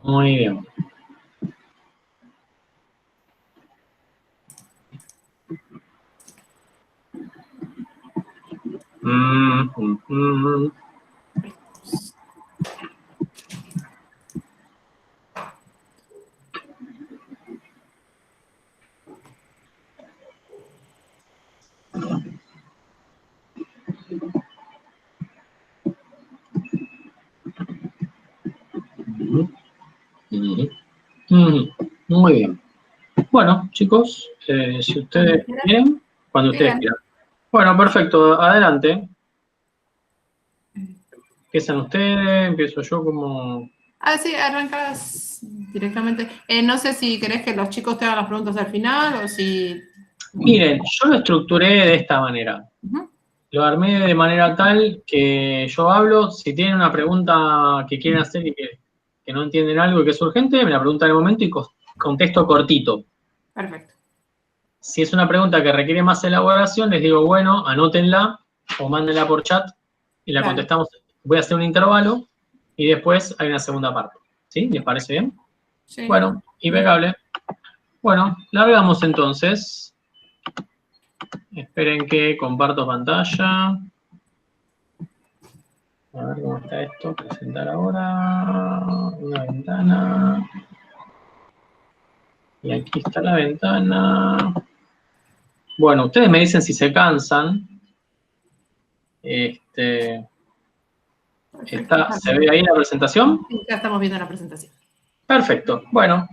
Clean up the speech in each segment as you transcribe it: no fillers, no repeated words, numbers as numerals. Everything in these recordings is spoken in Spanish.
Muy bien. Muy bien. Bueno, chicos, si ustedes quieren, cuando ustedes quieran. Bueno, perfecto, adelante. ¿Empiezan ustedes? ¿Empiezo yo como...? Ah, sí, arrancas directamente. No sé si querés que los chicos te hagan las preguntas al final o si... Miren, yo lo estructuré de esta manera. Lo armé de manera tal que yo hablo, si tienen una pregunta que quieren hacer y que no entienden algo y que es urgente, me la preguntan en el momento y contesto cortito. Perfecto. Si es una pregunta que requiere más elaboración, les digo, bueno, anótenla o mándenla por chat y la contestamos. Voy a hacer un intervalo y después hay una segunda parte. ¿Sí? ¿Les parece bien? Sí. Bueno, impecable. Bueno, largamos entonces. Esperen que comparto pantalla. A ver cómo está esto. Presentar ahora. Una ventana. Y aquí está la ventana. Bueno, ustedes me dicen si se cansan. ¿Se ve ahí la presentación? Sí, ya estamos viendo la presentación. Perfecto. Bueno,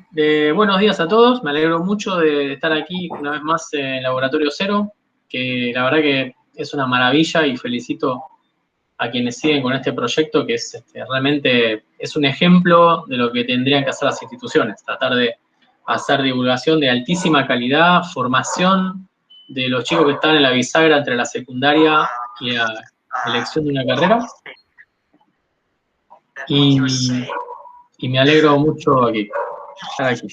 buenos días a todos. Me alegro mucho de estar aquí una vez más en Laboratorio Cero, que la verdad que es una maravilla y felicito a quienes siguen con este proyecto, que es realmente es un ejemplo de lo que tendrían que hacer las instituciones, tratar de hacer divulgación de altísima calidad, formación de los chicos que están en la bisagra entre la secundaria y la elección de una carrera. Y me alegro mucho estar aquí.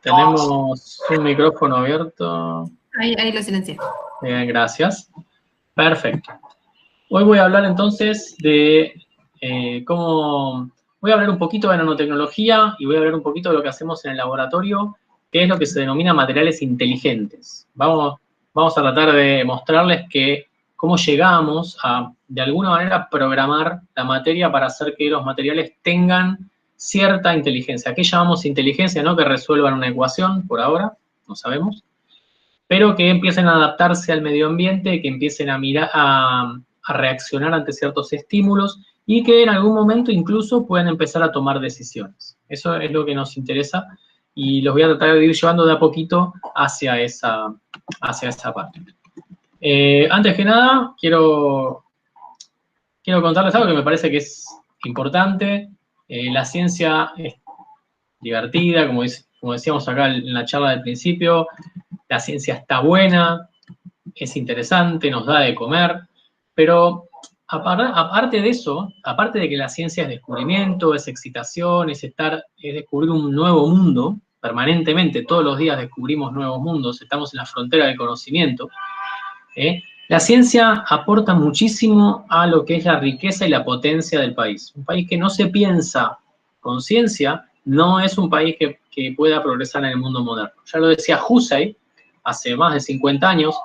Tenemos un micrófono abierto. Ahí lo silencié. Bien, gracias. Perfecto. Hoy voy a hablar entonces de cómo... Voy a hablar un poquito de nanotecnología y voy a hablar un poquito de lo que hacemos en el laboratorio, que es lo que se denomina materiales inteligentes. Vamos a tratar de mostrarles cómo llegamos a, de alguna manera, programar la materia para hacer que los materiales tengan cierta inteligencia. ¿Qué llamamos inteligencia? No que resuelvan una ecuación, por ahora, no sabemos, pero que empiecen a adaptarse al medio ambiente, que empiecen a reaccionar ante ciertos estímulos y que en algún momento incluso puedan empezar a tomar decisiones. Eso es lo que nos interesa y los voy a tratar de ir llevando de a poquito hacia esa parte. Antes que nada, quiero contarles algo que me parece que es importante. La ciencia es divertida, como decíamos acá en la charla del principio. La ciencia está buena, es interesante, nos da de comer, pero aparte de eso, aparte de que la ciencia es descubrimiento, es excitación, es descubrir un nuevo mundo, permanentemente, todos los días descubrimos nuevos mundos, estamos en la frontera del conocimiento, la ciencia aporta muchísimo a lo que es la riqueza y la potencia del país. Un país que no se piensa con ciencia no es un país que pueda progresar en el mundo moderno. Ya lo decía Husserl hace más de 50 años,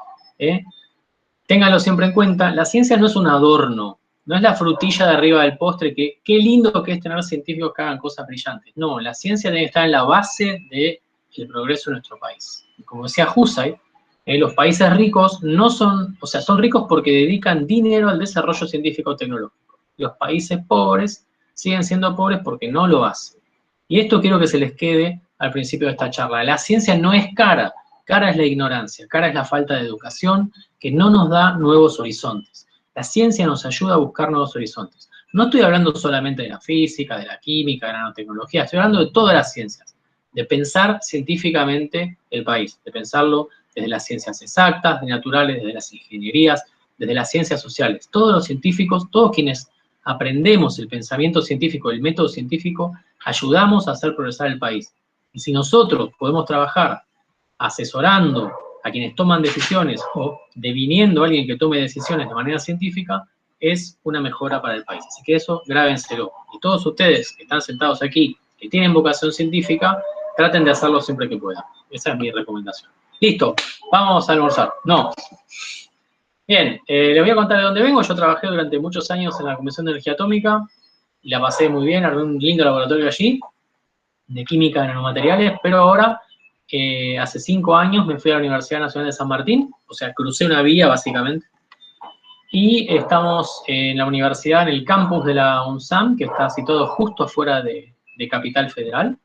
ténganlo siempre en cuenta, la ciencia no es un adorno, no es la frutilla de arriba del postre, que qué lindo que es tener científicos que hagan cosas brillantes. No, la ciencia tiene que estar en la base del progreso de nuestro país. Y como decía Husserl, los países ricos no son, o sea, son ricos porque dedican dinero al desarrollo científico-tecnológico. Los países pobres siguen siendo pobres porque no lo hacen. Y esto quiero que se les quede al principio de esta charla. La ciencia no es cara, cara es la ignorancia, cara es la falta de educación que no nos da nuevos horizontes. La ciencia nos ayuda a buscar nuevos horizontes. No estoy hablando solamente de la física, de la química, de la nanotecnología, estoy hablando de todas las ciencias, de pensar científicamente el país, de pensarlo desde las ciencias exactas, de naturales, desde las ingenierías, desde las ciencias sociales. Todos los científicos, todos quienes aprendemos el pensamiento científico, el método científico, ayudamos a hacer progresar el país. Y si nosotros podemos trabajar asesorando a quienes toman decisiones o deviniendo a alguien que tome decisiones de manera científica, es una mejora para el país. Así que eso, grábenselo. Y todos ustedes que están sentados aquí, que tienen vocación científica, traten de hacerlo siempre que puedan. Esa es mi recomendación. Listo, vamos a almorzar. No. Bien, les voy a contar de dónde vengo. Yo trabajé durante muchos años en la Comisión de Energía Atómica y la pasé muy bien, armé un lindo laboratorio allí, de química de nanomateriales, pero ahora, hace 5 años, me fui a la Universidad Nacional de San Martín, o sea, crucé una vía, básicamente, y estamos en la universidad, en el campus de la UNSAM, que está situado justo afuera de Capital Federal,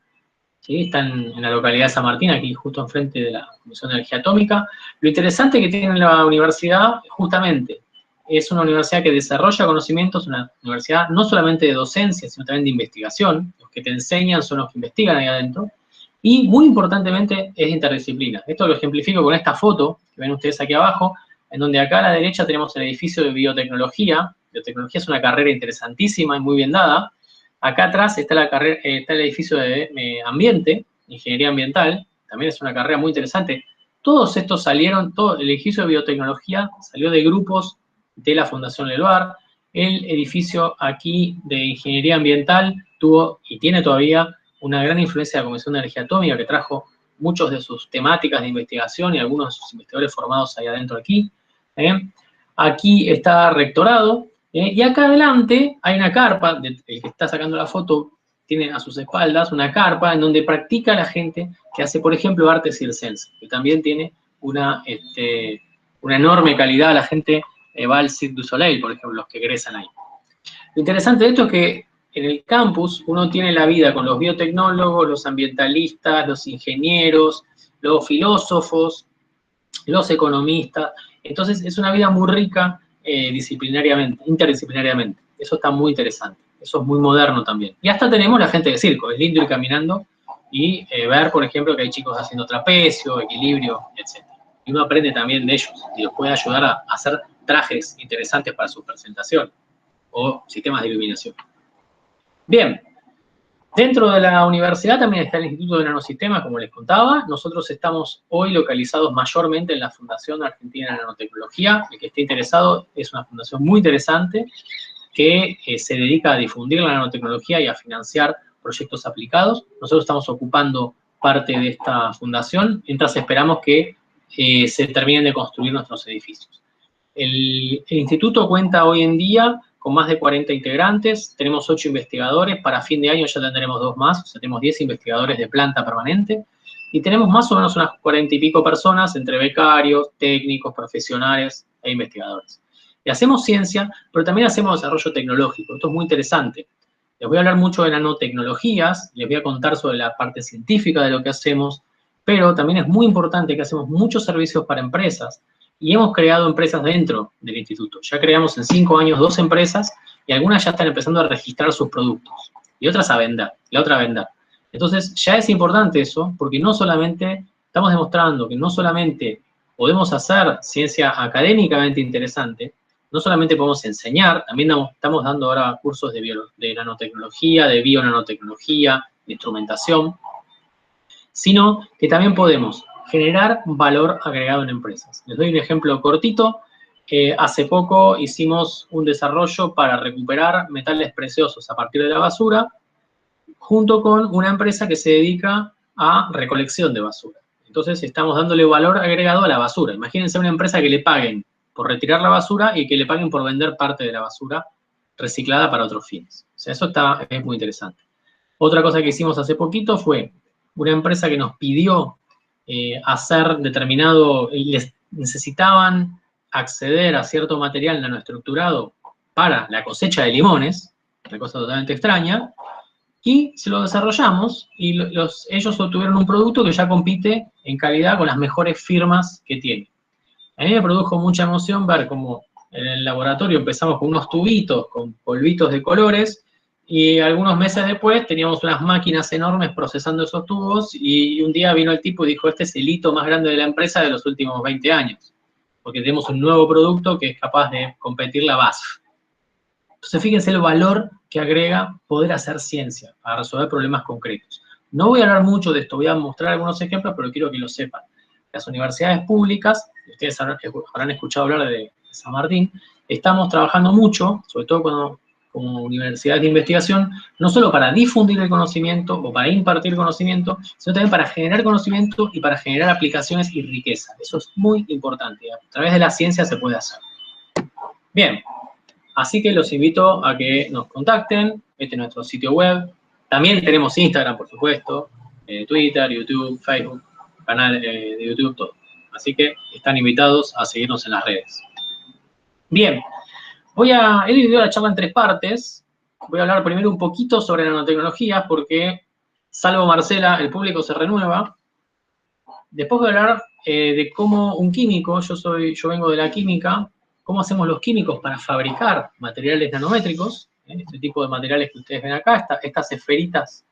¿sí? Está en la localidad de San Martín, aquí justo enfrente de la Comisión de Energía Atómica. Lo interesante que tiene la universidad, justamente, es una universidad que desarrolla conocimientos, una universidad no solamente de docencia, sino también de investigación. Los que te enseñan son los que investigan ahí adentro. Y, muy importantemente, es interdisciplina. Esto lo ejemplifico con esta foto que ven ustedes aquí abajo, en donde acá a la derecha tenemos el edificio de biotecnología. Biotecnología es una carrera interesantísima y muy bien dada. Acá atrás está el edificio de ambiente, ingeniería ambiental, también es una carrera muy interesante. Todos estos salieron, el edificio de biotecnología salió de grupos de la Fundación Leluar. El edificio aquí de ingeniería ambiental tuvo y tiene todavía una gran influencia de la Comisión de Energía Atómica, que trajo muchos de sus temáticas de investigación y algunos de sus investigadores formados ahí adentro aquí. Aquí está rectorado. Y acá adelante hay una carpa, el que está sacando la foto tiene a sus espaldas una carpa en donde practica la gente que hace, por ejemplo, arte circense, que también tiene una enorme calidad. La gente va al Cirque du Soleil, por ejemplo, los que egresan ahí. Lo interesante de esto es que en el campus uno tiene la vida con los biotecnólogos, los ambientalistas, los ingenieros, los filósofos, los economistas. Entonces es una vida muy rica interdisciplinariamente. Eso está muy interesante. Eso es muy moderno también. Y hasta tenemos la gente de circo. Es lindo ir caminando y ver, por ejemplo, que hay chicos haciendo trapecio, equilibrio, etc. Y uno aprende también de ellos y los puede ayudar a hacer trajes interesantes para su presentación o sistemas de iluminación. Bien. Dentro de la universidad también está el Instituto de Nanosistemas, como les contaba. Nosotros estamos hoy localizados mayormente en la Fundación Argentina de Nanotecnología. El que esté interesado, es una fundación muy interesante que se dedica a difundir la nanotecnología y a financiar proyectos aplicados. Nosotros estamos ocupando parte de esta fundación, mientras esperamos que se terminen de construir nuestros edificios. El instituto cuenta hoy en día con más de 40 integrantes, tenemos 8 investigadores, para fin de año ya tendremos 2 más, o sea, tenemos 10 investigadores de planta permanente, y tenemos más o menos unas 40 y pico personas, entre becarios, técnicos, profesionales e investigadores. Y hacemos ciencia, pero también hacemos desarrollo tecnológico. Esto es muy interesante. Les voy a hablar mucho de nanotecnologías, les voy a contar sobre la parte científica de lo que hacemos, pero también es muy importante que hacemos muchos servicios para empresas, y hemos creado empresas dentro del instituto. Ya creamos en 5 años 2 empresas, y algunas ya están empezando a registrar sus productos, y otras a vender, y otra a vender. Entonces, ya es importante eso, porque no solamente estamos demostrando que no solamente podemos hacer ciencia académicamente interesante, no solamente podemos enseñar, también estamos dando ahora cursos de nanotecnología, de bionanotecnología, de instrumentación, sino que también podemos generar valor agregado en empresas. Les doy un ejemplo cortito. Hace poco hicimos un desarrollo para recuperar metales preciosos a partir de la basura, junto con una empresa que se dedica a recolección de basura. Entonces estamos dándole valor agregado a la basura. Imagínense una empresa que le paguen por retirar la basura y que le paguen por vender parte de la basura reciclada para otros fines. O sea, eso es muy interesante. Otra cosa que hicimos hace poquito fue una empresa que nos pidió hacer necesitaban acceder a cierto material nanoestructurado para la cosecha de limones, una cosa totalmente extraña, y se lo desarrollamos y ellos obtuvieron un producto que ya compite en calidad con las mejores firmas que tiene. A mí me produjo mucha emoción ver cómo en el laboratorio empezamos con unos tubitos, con polvitos de colores, y algunos meses después teníamos unas máquinas enormes procesando esos tubos, y un día vino el tipo y dijo, este es el hito más grande de la empresa de los últimos 20 años, porque tenemos un nuevo producto que es capaz de competir la BASF. Entonces, fíjense el valor que agrega poder hacer ciencia para resolver problemas concretos. No voy a hablar mucho de esto, voy a mostrar algunos ejemplos, pero quiero que lo sepan. Las universidades públicas, ustedes habrán escuchado hablar de San Martín, estamos trabajando mucho, sobre todo como universidades de investigación, no solo para difundir el conocimiento o para impartir conocimiento, sino también para generar conocimiento y para generar aplicaciones y riqueza. Eso es muy importante. A través de la ciencia se puede hacer. Bien, así que los invito a que nos contacten. Este es nuestro sitio web. También tenemos Instagram, por supuesto, Twitter, YouTube, Facebook, canal de YouTube, todo. Así que están invitados a seguirnos en las redes. Bien, he dividido la charla en 3 partes. Voy a hablar primero un poquito sobre nanotecnologías porque, salvo Marcela, el público se renueva. Después voy a hablar de cómo un químico, yo vengo de la química, cómo hacemos los químicos para fabricar materiales nanométricos, este tipo de materiales que ustedes ven acá, estas esferitas,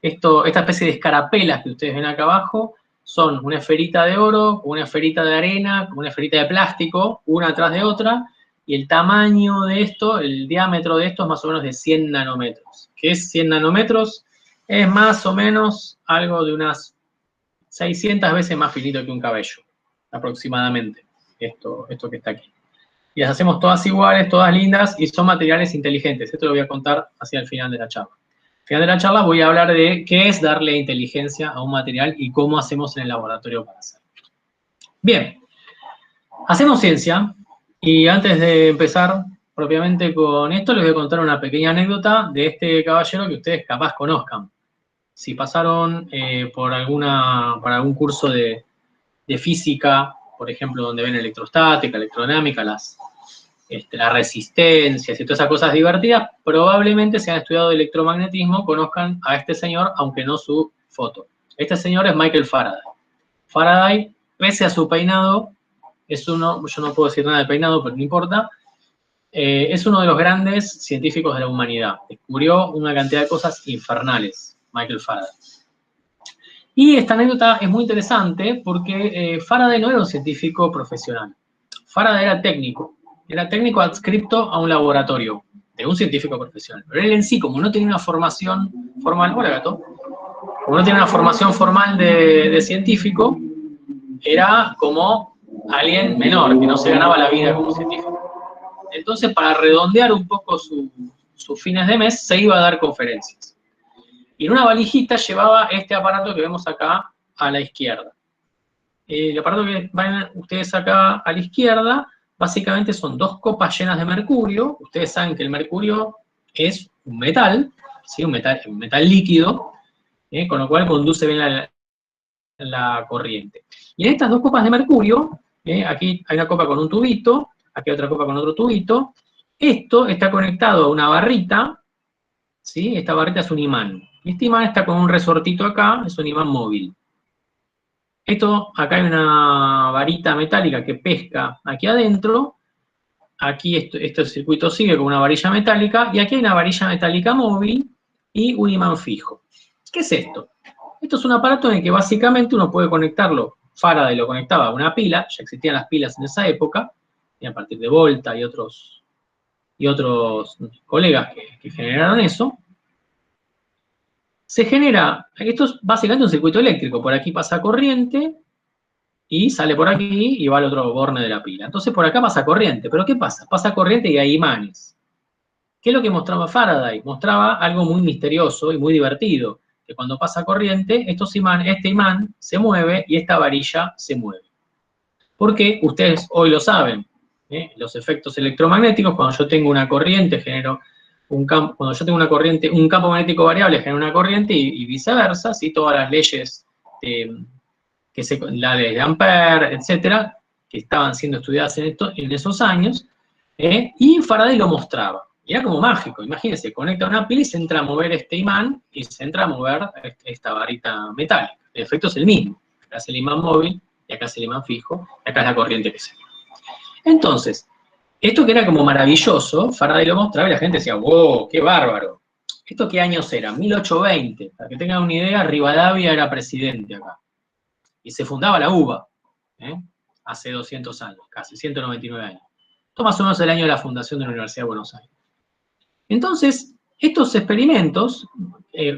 esta especie de escarapelas que ustedes ven acá abajo, son una esferita de oro, una esferita de arena, una esferita de plástico, una atrás de otra, y el tamaño de esto, el diámetro de esto es más o menos de 100 nanómetros. ¿Qué es 100 nanómetros? Es más o menos algo de unas 600 veces más finito que un cabello, aproximadamente, esto que está aquí. Y las hacemos todas iguales, todas lindas, y son materiales inteligentes. Esto lo voy a contar hacia el final de la charla. Al final de la charla voy a hablar de qué es darle inteligencia a un material y cómo hacemos en el laboratorio para hacerlo. Bien, hacemos ciencia, y antes de empezar propiamente con esto, les voy a contar una pequeña anécdota de este caballero que ustedes capaz conozcan. Si pasaron por algún curso de física, por ejemplo, donde ven electrostática, electrodinámica, la resistencia y todas esas cosas divertidas, probablemente si han estudiado electromagnetismo conozcan a este señor, aunque no su foto. Este señor es Michael Faraday. Faraday, pese a su peinado, yo no puedo decir nada de peinado, pero no importa, es uno de los grandes científicos de la humanidad. Descubrió una cantidad de cosas infernales, Michael Faraday. Y esta anécdota es muy interesante porque Faraday no era un científico profesional. Faraday era técnico adscripto a un laboratorio de un científico profesional. Pero él en sí, como no tenía una formación formal, hola gato, como no tenía una formación formal de científico, era como alguien menor, que no se ganaba la vida como científico. Entonces, para redondear un poco sus fines de mes, se iba a dar conferencias. Y en una valijita llevaba este aparato que vemos acá a la izquierda. El aparato que van ustedes acá a la izquierda, básicamente son 2 copas llenas de mercurio. Ustedes saben que el mercurio es un metal, ¿sí? un metal líquido, con lo cual conduce bien la corriente. Y en estas 2 copas de mercurio, aquí hay una copa con un tubito, aquí hay otra copa con otro tubito. Esto está conectado a una barrita, ¿sí? Esta barrita es un imán. Y este imán está con un resortito acá, es un imán móvil. Acá hay una varita metálica que pesca aquí adentro. Aquí este circuito sigue con una varilla metálica. Y aquí hay una varilla metálica móvil y un imán fijo. ¿Qué es esto? Esto es un aparato en el que básicamente uno puede conectarlo. Faraday lo conectaba a una pila, ya existían las pilas en esa época, y a partir de Volta y otros colegas que generaron eso. Se genera, esto es básicamente un circuito eléctrico, por aquí pasa corriente y sale por aquí y va al otro borne de la pila. Entonces por acá pasa corriente, pero ¿qué pasa? Pasa corriente y hay imanes. ¿Qué es lo que mostraba Faraday? Mostraba algo muy misterioso y muy divertido, que cuando pasa corriente, este imán se mueve y esta varilla se mueve. Porque ustedes hoy lo saben, los efectos electromagnéticos, cuando yo tengo una corriente, genero cuando yo tengo un campo magnético variable genera una corriente y viceversa, ¿sí? Todas las leyes, la ley de Ampère, etcétera, que estaban siendo estudiadas en esos años, y Faraday lo mostraba. Y era como mágico, imagínense, conecta una pila y se entra a mover este imán y se entra a mover esta varita metálica. El efecto es el mismo. Acá es el imán móvil, y acá es el imán fijo, y acá es la corriente que se mueve. Entonces, esto que era como maravilloso, Faraday lo mostraba y la gente decía, wow, qué bárbaro. ¿Esto qué años era? 1820. Para que tengan una idea, Rivadavia era presidente acá. Y se fundaba la UBA, hace 200 años, casi 199 años. Esto más o menos el año de la fundación de la Universidad de Buenos Aires. Entonces, estos experimentos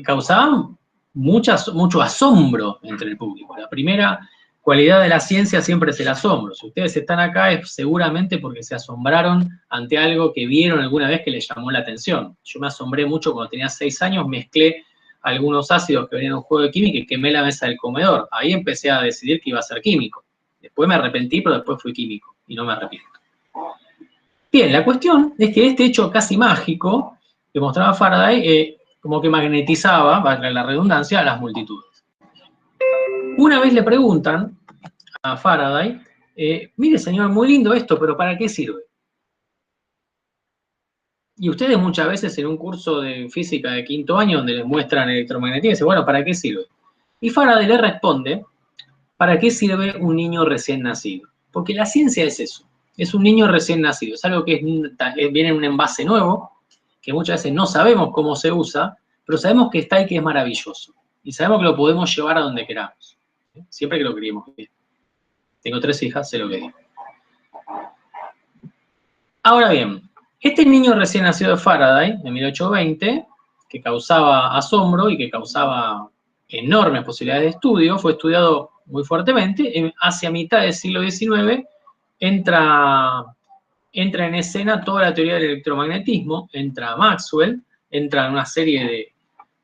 causaban mucho asombro entre el público. La primera cualidad de la ciencia siempre es el asombro. Si ustedes están acá es seguramente porque se asombraron ante algo que vieron alguna vez que les llamó la atención. Yo me asombré mucho cuando tenía 6 años, mezclé algunos ácidos que venían en un juego de química y quemé la mesa del comedor. Ahí empecé a decidir que iba a ser químico. Después me arrepentí, pero después fui químico y no me arrepiento. Bien, la cuestión es que este hecho casi mágico que mostraba Faraday como que magnetizaba, valga la redundancia, a las multitudes. Una vez le preguntan a Faraday, mire señor, muy lindo esto, pero ¿para qué sirve? Y ustedes muchas veces en un curso de física de 5º año donde les muestran electromagnetismo, dicen, bueno, ¿para qué sirve? Y Faraday le responde, ¿para qué sirve un niño recién nacido? Porque la ciencia es eso, es un niño recién nacido, es algo que viene en un envase nuevo, que muchas veces no sabemos cómo se usa, pero sabemos que está y que es maravilloso. Y sabemos que lo podemos llevar a donde queramos, siempre que lo queremos bien. Tengo 3 hijas, sé lo que digo. Ahora bien, este niño recién nacido de Faraday, en 1820, que causaba asombro y que causaba enormes posibilidades de estudio, fue estudiado muy fuertemente. Hacia mitad del siglo XIX entra en escena toda la teoría del electromagnetismo, entra Maxwell, entra una serie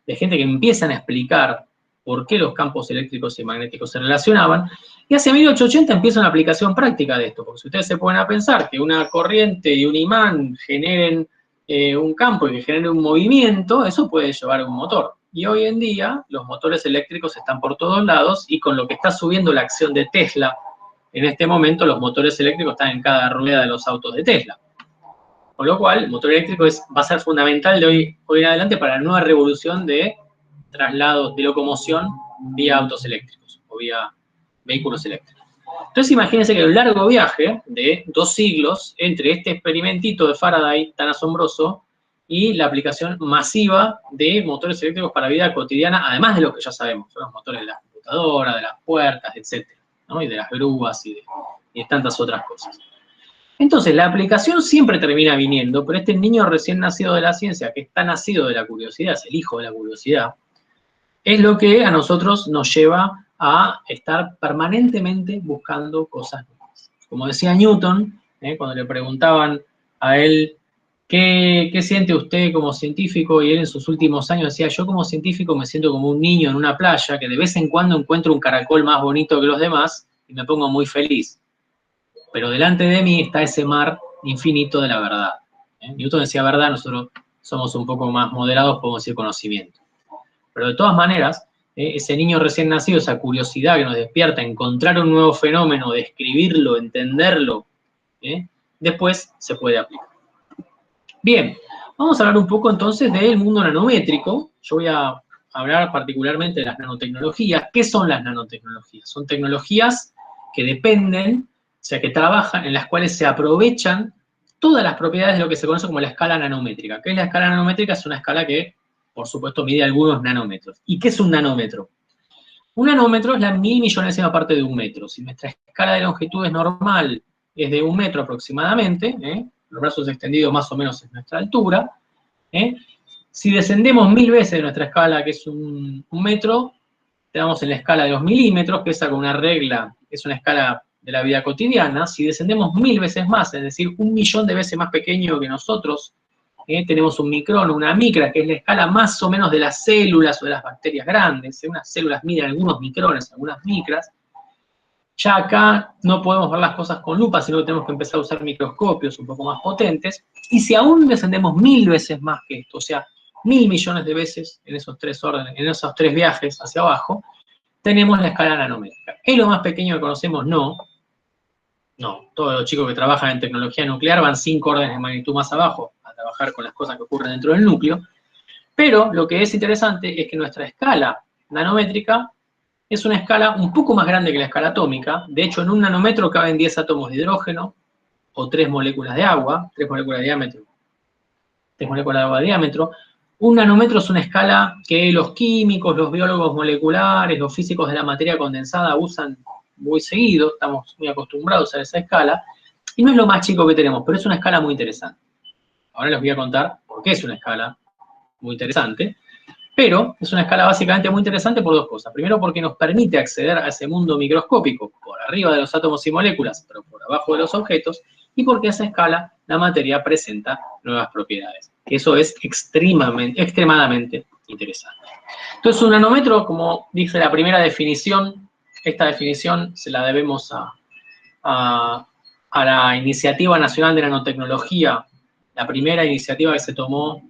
de gente que empiezan a explicar por qué los campos eléctricos y magnéticos se relacionaban, y hacia 1880 empieza una aplicación práctica de esto, porque si ustedes se ponen a pensar que una corriente y un imán generen un campo y que genere un movimiento, eso puede llevar a un motor. Y hoy en día los motores eléctricos están por todos lados y con lo que está subiendo la acción de Tesla en este momento, los motores eléctricos están en cada rueda de los autos de Tesla. Con lo cual, el motor eléctrico va a ser fundamental de hoy en adelante para la nueva revolución de traslados de locomoción vía autos eléctricos o vía vehículos eléctricos. Entonces imagínense que hay un largo viaje de 2 siglos entre este experimentito de Faraday tan asombroso y la aplicación masiva de motores eléctricos para la vida cotidiana, además de lo que ya sabemos, son los motores de las computadoras, de las puertas, etc., ¿no? Y de las grúas y de tantas otras cosas. Entonces, la aplicación siempre termina viniendo, pero este niño recién nacido de la ciencia, que está nacido de la curiosidad, es el hijo de la curiosidad, es lo que a nosotros nos lleva a estar permanentemente buscando cosas nuevas. Como decía Newton, cuando le preguntaban a él, ¿qué siente usted como científico? Y él en sus últimos años decía, yo como científico me siento como un niño en una playa que de vez en cuando encuentro un caracol más bonito que los demás y me pongo muy feliz. Pero delante de mí está ese mar infinito de la verdad. Newton decía verdad, nosotros somos un poco más moderados, podemos decir conocimiento. Pero de todas maneras, ese niño recién nacido, esa curiosidad que nos despierta, encontrar un nuevo fenómeno, describirlo, entenderlo, después se puede aplicar. Bien, vamos a hablar un poco entonces del mundo nanométrico. Yo voy a hablar particularmente de las nanotecnologías. ¿Qué son las nanotecnologías? Son tecnologías que dependen, o sea, que trabajan, en las cuales se aprovechan todas las propiedades de lo que se conoce como la escala nanométrica. ¿Qué es la escala nanométrica? Es una escala que, por supuesto, mide algunos nanómetros. ¿Y qué es un nanómetro? Un nanómetro es la 1000.000.000ª parte de un metro. Si nuestra escala de longitud es normal, es de 1 metro aproximadamente, los brazos extendidos más o menos es nuestra altura, si descendemos 1000 veces de nuestra escala, que es un metro, tenemos en la escala de los milímetros, que esa con una regla es una escala de la vida cotidiana. Si descendemos 1000 veces más, es decir, 1.000.000 de veces más pequeño que nosotros, tenemos un micrón, una micra, que es la escala más o menos de las células o de las bacterias grandes. Unas células miden algunos micrones, algunas micras. Ya acá no podemos ver las cosas con lupa, sino que tenemos que empezar a usar microscopios un poco más potentes. Y si aún descendemos 1000 veces más que esto, o sea, 1.000.000.000 de veces en esos 3 órdenes, en esos 3 viajes hacia abajo, tenemos la escala nanométrica. ¿Es lo más pequeño que conocemos? No. No. Todos los chicos que trabajan en tecnología nuclear van 5 órdenes de magnitud más abajo a trabajar con las cosas que ocurren dentro del núcleo. Pero lo que es interesante es que nuestra escala nanométrica es una escala un poco más grande que la escala atómica. De hecho, en un nanómetro caben 10 átomos de hidrógeno o 3 moléculas de agua, 3 moléculas de diámetro. 3 moléculas de agua de diámetro. Un nanómetro es una escala que los químicos, los biólogos moleculares, los físicos de la materia condensada usan muy seguido, estamos muy acostumbrados a esa escala, y no es lo más chico que tenemos, pero es una escala muy interesante. Ahora les voy a contar por qué es una escala muy interesante. Pero es una escala básicamente muy interesante por dos cosas. Primero, porque nos permite acceder a ese mundo microscópico por arriba de los átomos y moléculas, pero por abajo de los objetos, y porque a esa escala la materia presenta nuevas propiedades. Eso es extremadamente interesante. Entonces, un nanómetro, como dice la primera definición, esta definición se la debemos a la Iniciativa Nacional de Nanotecnología, la primera iniciativa que se tomó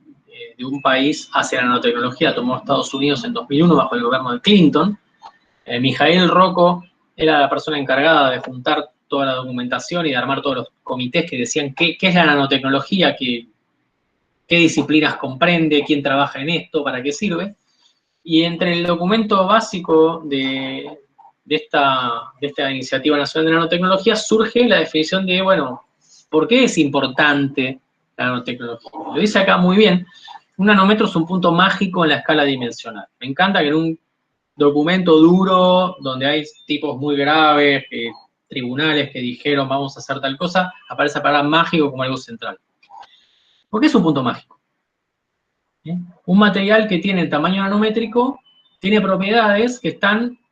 de un país hacia la nanotecnología, tomó Estados Unidos en 2001 bajo el gobierno de Clinton. Mijail Rocco era la persona encargada de juntar toda la documentación y de armar todos los comités que decían qué es la nanotecnología, qué disciplinas comprende, quién trabaja en esto, para qué sirve. Y entre el documento básico de esta Iniciativa Nacional de Nanotecnología surge la definición de, bueno, ¿por qué es importante la nanotecnología? Lo dice acá muy bien. Un nanómetro es un punto mágico en la escala dimensional. Me encanta que en un documento duro, donde hay tipos muy graves, tribunales que dijeron vamos a hacer tal cosa, aparece la palabra mágico como algo central. ¿Por qué es un punto mágico? Un material que tiene el tamaño nanométrico tiene propiedades que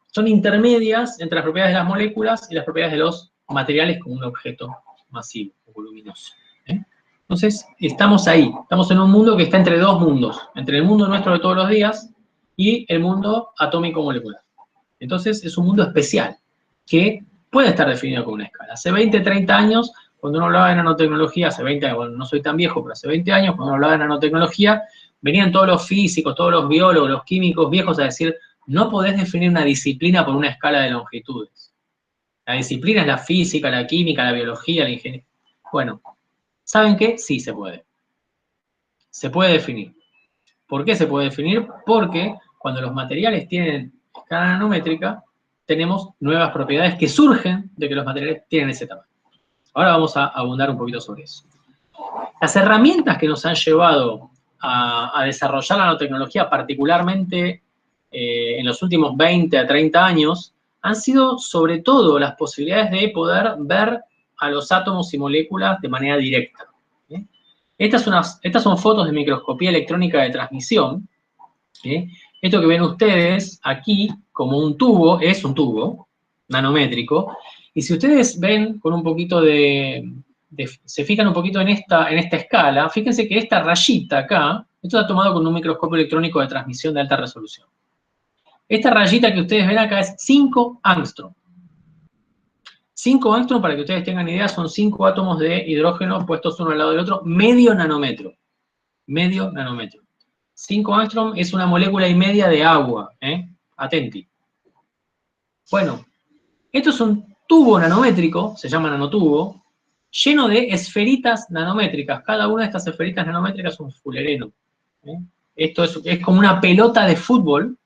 son intermedias entre las propiedades de las moléculas y las propiedades de los materiales como un objeto masivo o voluminoso. Entonces, estamos ahí, estamos en un mundo que está entre dos mundos, entre el mundo nuestro de todos los días y el mundo atómico molecular. Entonces, es un mundo especial, que puede estar definido con una escala. Hace 20, 30 años, cuando uno hablaba de nanotecnología, hace 20 años, bueno, no soy tan viejo, pero hace 20 años, cuando uno hablaba de nanotecnología, venían todos los físicos, todos los biólogos, los químicos viejos a decir, no podés definir una disciplina por una escala de longitudes. La disciplina es la física, la química, la biología, la ingeniería. Bueno, ¿saben qué? Sí se puede. Se puede definir. ¿Por qué se puede definir? Porque cuando los materiales tienen escala nanométrica, tenemos nuevas propiedades que surgen de que los materiales tienen ese tamaño. Ahora vamos a abundar un poquito sobre eso. Las herramientas que nos han llevado a desarrollar la nanotecnología, particularmente en los últimos 20 a 30 años, han sido sobre todo las posibilidades de poder ver a los átomos y moléculas de manera directa. Estas son fotos de microscopía electrónica de transmisión. Esto que ven ustedes aquí como un tubo, es un tubo nanométrico, y si ustedes ven con un poquito se fijan un poquito en esta escala, fíjense que esta rayita acá, esto está tomado con un microscopio electrónico de transmisión de alta resolución. Esta rayita que ustedes ven acá es 5 angstrom. 5 angstrom, para que ustedes tengan idea, son 5 átomos de hidrógeno puestos uno al lado del otro, medio nanómetro. Medio nanómetro. 5 angstrom es una molécula y media de agua, Atenti. Bueno, esto es un tubo nanométrico, se llama nanotubo, lleno de esferitas nanométricas. Cada una de estas esferitas nanométricas es un fulereno. Esto es como una pelota de fútbol,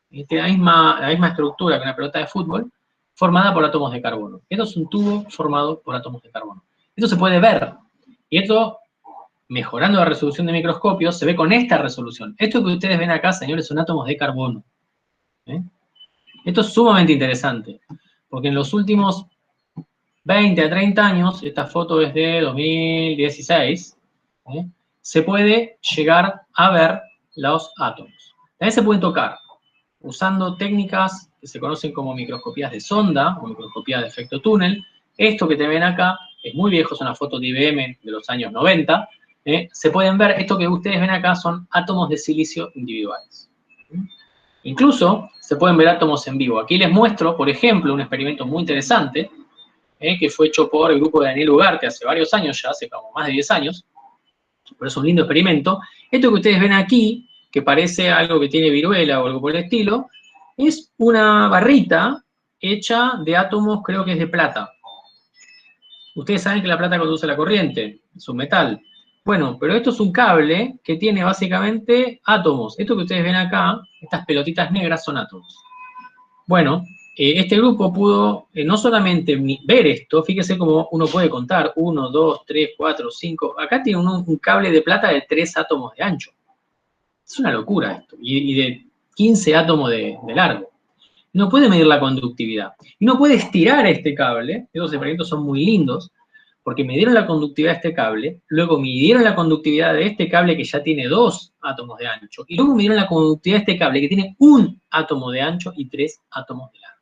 tiene la misma estructura que una pelota de fútbol, formada por átomos de carbono. Esto es un tubo formado por átomos de carbono. Esto se puede ver. Y esto, mejorando la resolución de microscopios, se ve con esta resolución. Esto que ustedes ven acá, señores, son átomos de carbono. Esto es sumamente interesante, porque en los últimos 20 a 30 años, esta foto es de 2016, se puede llegar a ver los átomos. También se pueden tocar, usando técnicas que se conocen como microscopías de sonda o microscopías de efecto túnel. Esto que te ven acá es muy viejo, es una foto de IBM de los años 90. Se pueden ver, esto que ustedes ven acá son átomos de silicio individuales. Incluso se pueden ver átomos en vivo. Aquí les muestro, por ejemplo, un experimento muy interesante que fue hecho por el grupo de Daniel Ugarte hace varios años ya, hace como más de 10 años. Pero es un lindo experimento. Esto que ustedes ven aquí, que parece algo que tiene viruela o algo por el estilo, es una barrita hecha de átomos, creo que es de plata. Ustedes saben que la plata conduce la corriente, es un metal. Bueno, pero esto es un cable que tiene básicamente átomos. Esto que ustedes ven acá, estas pelotitas negras son átomos. Bueno, este grupo pudo no solamente ver esto, fíjese cómo uno puede contar, 1, 2, 3, 4, 5, acá tiene un cable de plata de 3 átomos de ancho. Es una locura esto, y de 15 átomos de largo. No puede medir la conductividad. Y no puede estirar este cable, esos experimentos son muy lindos, Porque midieron la conductividad de este cable, luego midieron la conductividad de este cable que ya tiene 2 átomos de ancho, y luego midieron la conductividad de este cable que tiene 1 átomo de ancho y 3 átomos de largo.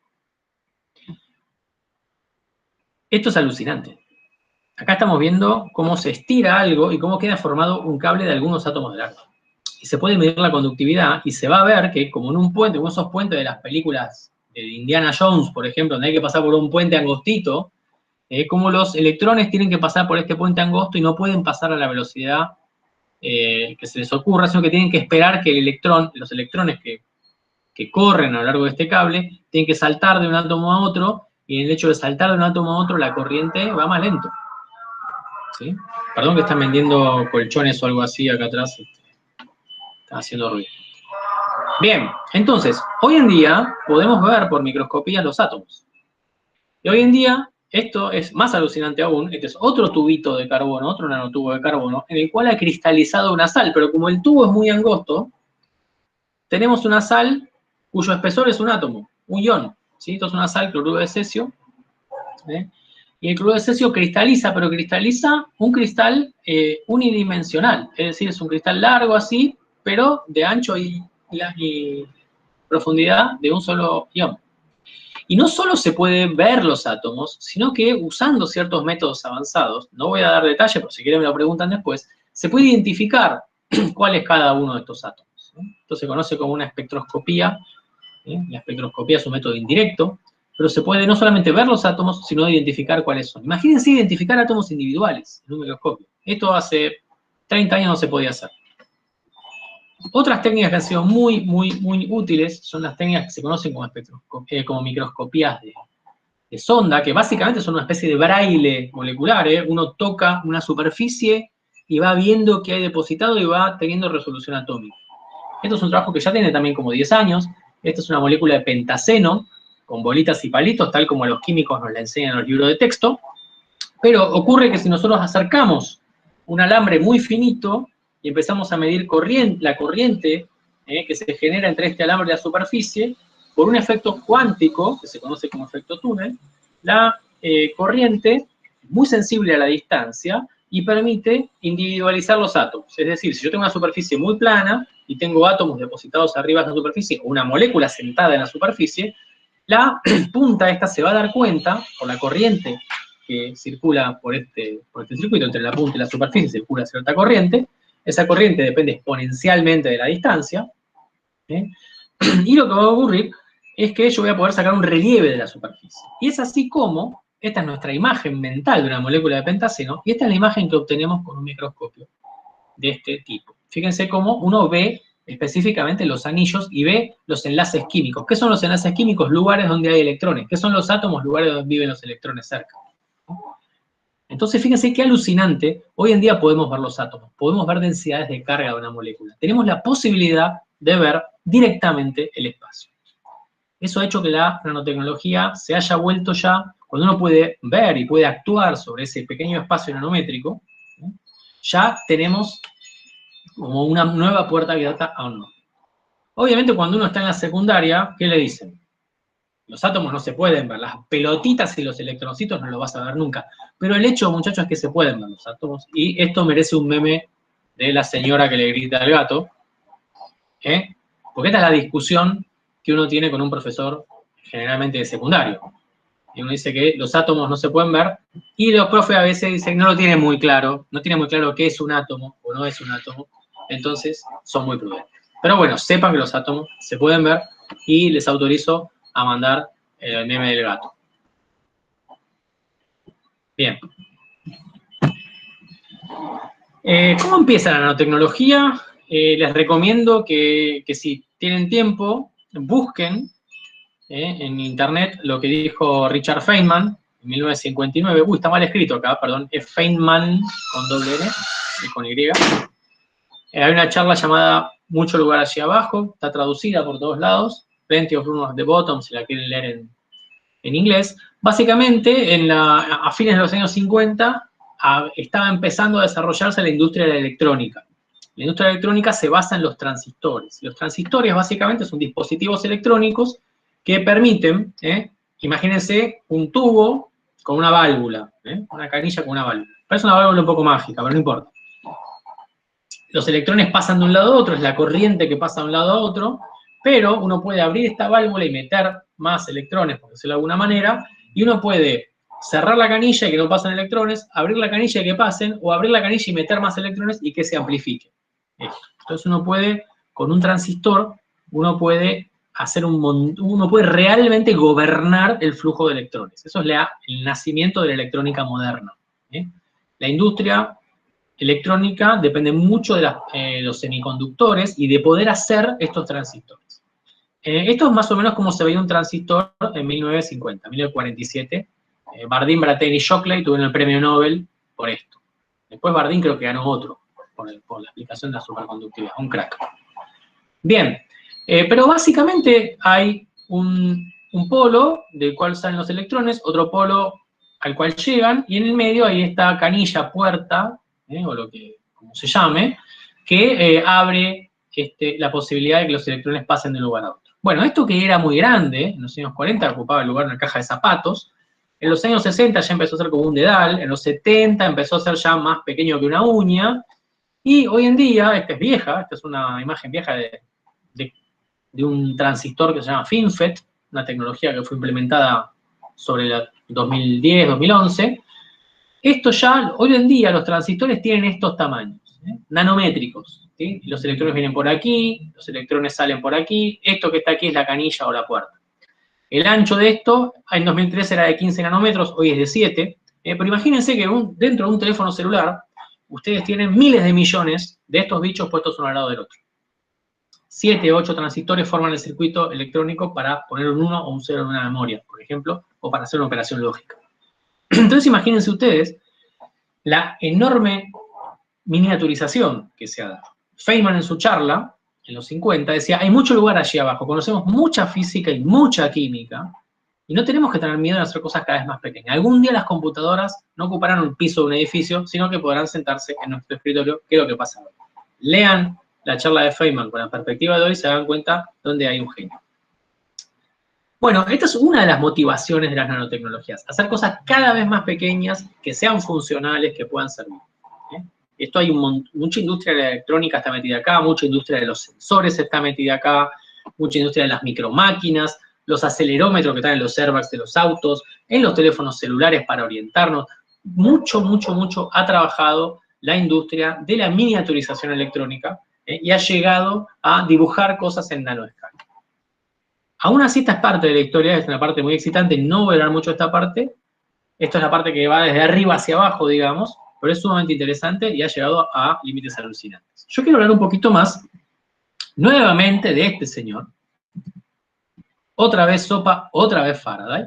Esto es alucinante. Acá estamos viendo cómo se estira algo y cómo queda formado un cable de algunos átomos de largo. Y se puede medir la conductividad y se va a ver que, como en un puente, uno de esos puentes de las películas de Indiana Jones, por ejemplo, donde hay que pasar por un puente angostito, como los electrones tienen que pasar por este puente angosto y no pueden pasar a la velocidad que se les ocurra, sino que tienen que esperar que el electrón, los electrones que corren a lo largo de este cable, tienen que saltar de un átomo a otro, y en el hecho de saltar de un átomo a otro, la corriente va más lento. ¿Sí? Perdón que están vendiendo colchones o algo así acá atrás. Están haciendo ruido. Bien, entonces, hoy en día podemos ver por microscopía los átomos. Y hoy en día, esto es más alucinante aún, este es otro tubito de carbono, otro nanotubo de carbono, en el cual ha cristalizado una sal, pero como el tubo es muy angosto, tenemos una sal cuyo espesor es un átomo, un ion. ¿Sí? Esto es una sal, cloruro de cesio. Y el cloruro de cesio cristaliza, pero cristaliza un cristal unidimensional, es decir, es un cristal largo así, pero de ancho y profundidad de un solo ion. Y no solo se pueden ver los átomos, sino que usando ciertos métodos avanzados, no voy a dar detalles, pero si quieren me lo preguntan después, se puede identificar cuál es cada uno de estos átomos. Esto se conoce como una espectroscopía. La espectroscopía es un método indirecto, pero se puede no solamente ver los átomos, sino identificar cuáles son. Imagínense identificar átomos individuales en un microscopio. Esto hace 30 años no se podía hacer. Otras técnicas que han sido muy útiles son las técnicas que se conocen como microscopías de sonda, que básicamente son una especie de braille molecular. Uno toca una superficie y va viendo qué hay depositado y va teniendo resolución atómica. Esto es un trabajo que ya tiene también como 10 años. Esta es una molécula de pentaceno, con bolitas y palitos, tal como los químicos nos la enseñan en los libros de texto. Pero ocurre que si nosotros acercamos un alambre muy finito y empezamos a medir la corriente que se genera entre este alambre y la superficie, por un efecto cuántico, que se conoce como efecto túnel, la corriente es muy sensible a la distancia y permite individualizar los átomos. Es decir, si yo tengo una superficie muy plana y tengo átomos depositados arriba de la superficie, o una molécula sentada en la superficie, la punta esta se va a dar cuenta, por la corriente que circula por este circuito, entre la punta y la superficie circula cierta corriente, esa corriente depende exponencialmente de la distancia, y lo que va a ocurrir es que yo voy a poder sacar un relieve de la superficie. Y es así como, esta es nuestra imagen mental de una molécula de pentaceno, y esta es la imagen que obtenemos con un microscopio de este tipo. Fíjense cómo uno ve específicamente los anillos y ve los enlaces químicos. ¿Qué son los enlaces químicos? Lugares donde hay electrones. ¿Qué son los átomos? Lugares donde viven los electrones cerca. Entonces, fíjense qué alucinante. Hoy en día podemos ver los átomos, podemos ver densidades de carga de una molécula. Tenemos la posibilidad de ver directamente el espacio. Eso ha hecho que la nanotecnología se haya vuelto ya, cuando uno puede ver y puede actuar sobre ese pequeño espacio nanométrico, ya tenemos como una nueva puerta abierta a un no. Obviamente cuando uno está en la secundaria, ¿qué le dicen? Los átomos no se pueden ver, las pelotitas y los electroncitos no los vas a ver nunca. Pero el hecho, muchachos, es que se pueden ver los átomos, y esto merece un meme de la señora que le grita al gato, porque esta es la discusión que uno tiene con un profesor generalmente de secundario. Y uno dice que los átomos no se pueden ver, y los profes a veces dicen no lo tienen muy claro, no tienen muy claro qué es un átomo o no es un átomo, entonces son muy prudentes. Pero bueno, sepan que los átomos se pueden ver, y les autorizo a mandar el meme del gato. Bien. ¿Cómo empieza la nanotecnología? Les recomiendo que si tienen tiempo, busquen en internet lo que dijo Richard Feynman en 1959. Uy, está mal escrito acá, perdón. Es Feynman con doble N y con Y. Hay una charla llamada Mucho lugar allí abajo, está traducida por todos lados. Plenty of Room at the Bottom, si la quieren leer en inglés. Básicamente, a fines de los años 50, estaba empezando a desarrollarse la industria de la electrónica. La industria de la electrónica se basa en los transistores. Los transistores básicamente son dispositivos electrónicos que permiten, imagínense un tubo con una válvula, una canilla con una válvula. Parece una válvula un poco mágica, pero no importa. Los electrones pasan de un lado a otro, es la corriente que pasa de un lado a otro, pero uno puede abrir esta válvula y meter más electrones, por decirlo de alguna manera, y uno puede cerrar la canilla y que no pasen electrones, abrir la canilla y que pasen, o abrir la canilla y meter más electrones y que se amplifique. Entonces uno puede, con un transistor, uno puede realmente gobernar el flujo de electrones. Eso es el nacimiento de la electrónica moderna. La industria electrónica depende mucho de los semiconductores y de poder hacer estos transistores. Esto es más o menos como se veía un transistor en 1950, 1947. Bardeen, Brattain y Shockley tuvieron el premio Nobel por esto. Después Bardeen creo que ganó otro por la aplicación de la superconductividad, un crack. Bien, pero básicamente hay un polo del cual salen los electrones, otro polo al cual llegan, y en el medio hay esta canilla, puerta, o como se llame, que abre la posibilidad de que los electrones pasen de un lugar a otro. Bueno, esto que era muy grande, en los años 40 ocupaba el lugar de una caja de zapatos, en los años 60 ya empezó a ser como un dedal, en los 70 empezó a ser ya más pequeño que una uña, y hoy en día, esta es vieja, esta es una imagen vieja de un transistor que se llama FinFET, una tecnología que fue implementada sobre el 2010, 2011. Esto ya, hoy en día, los transistores tienen estos tamaños, nanométricos. ¿Sí? Los electrones vienen por aquí, los electrones salen por aquí, esto que está aquí es la canilla o la puerta. El ancho de esto, en 2003 era de 15 nanómetros, hoy es de 7, pero imagínense que dentro de un teléfono celular, ustedes tienen miles de millones de estos bichos puestos uno al lado del otro. 7 o 8 transistores forman el circuito electrónico para poner un 1 o un 0 en una memoria, por ejemplo, o para hacer una operación lógica. Entonces imagínense ustedes la enorme miniaturización que se ha dado. Feynman en su charla, en los 50, decía, hay mucho lugar allí abajo, conocemos mucha física y mucha química, y no tenemos que tener miedo de hacer cosas cada vez más pequeñas. Algún día las computadoras no ocuparán un piso de un edificio, sino que podrán sentarse en nuestro escritorio, que es lo que pasa hoy. Lean la charla de Feynman con la perspectiva de hoy, se dan cuenta dónde hay un genio. Bueno, esta es una de las motivaciones de las nanotecnologías, hacer cosas cada vez más pequeñas, que sean funcionales, que puedan servir. Esto hay mucha industria de la electrónica está metida acá, mucha industria de los sensores está metida acá, mucha industria de las micromáquinas, los acelerómetros que están en los airbags de los autos, en los teléfonos celulares para orientarnos. Mucho, mucho, mucho ha trabajado la industria de la miniaturización electrónica y ha llegado a dibujar cosas en nanoescala. Aún así, esta es parte de la historia, es una parte muy excitante, no voy a hablar mucho de esta parte. Esto es la parte que va desde arriba hacia abajo, digamos, pero es sumamente interesante y ha llegado a límites alucinantes. Yo quiero hablar un poquito más, nuevamente, de este señor. Otra vez Sopa, otra vez Faraday.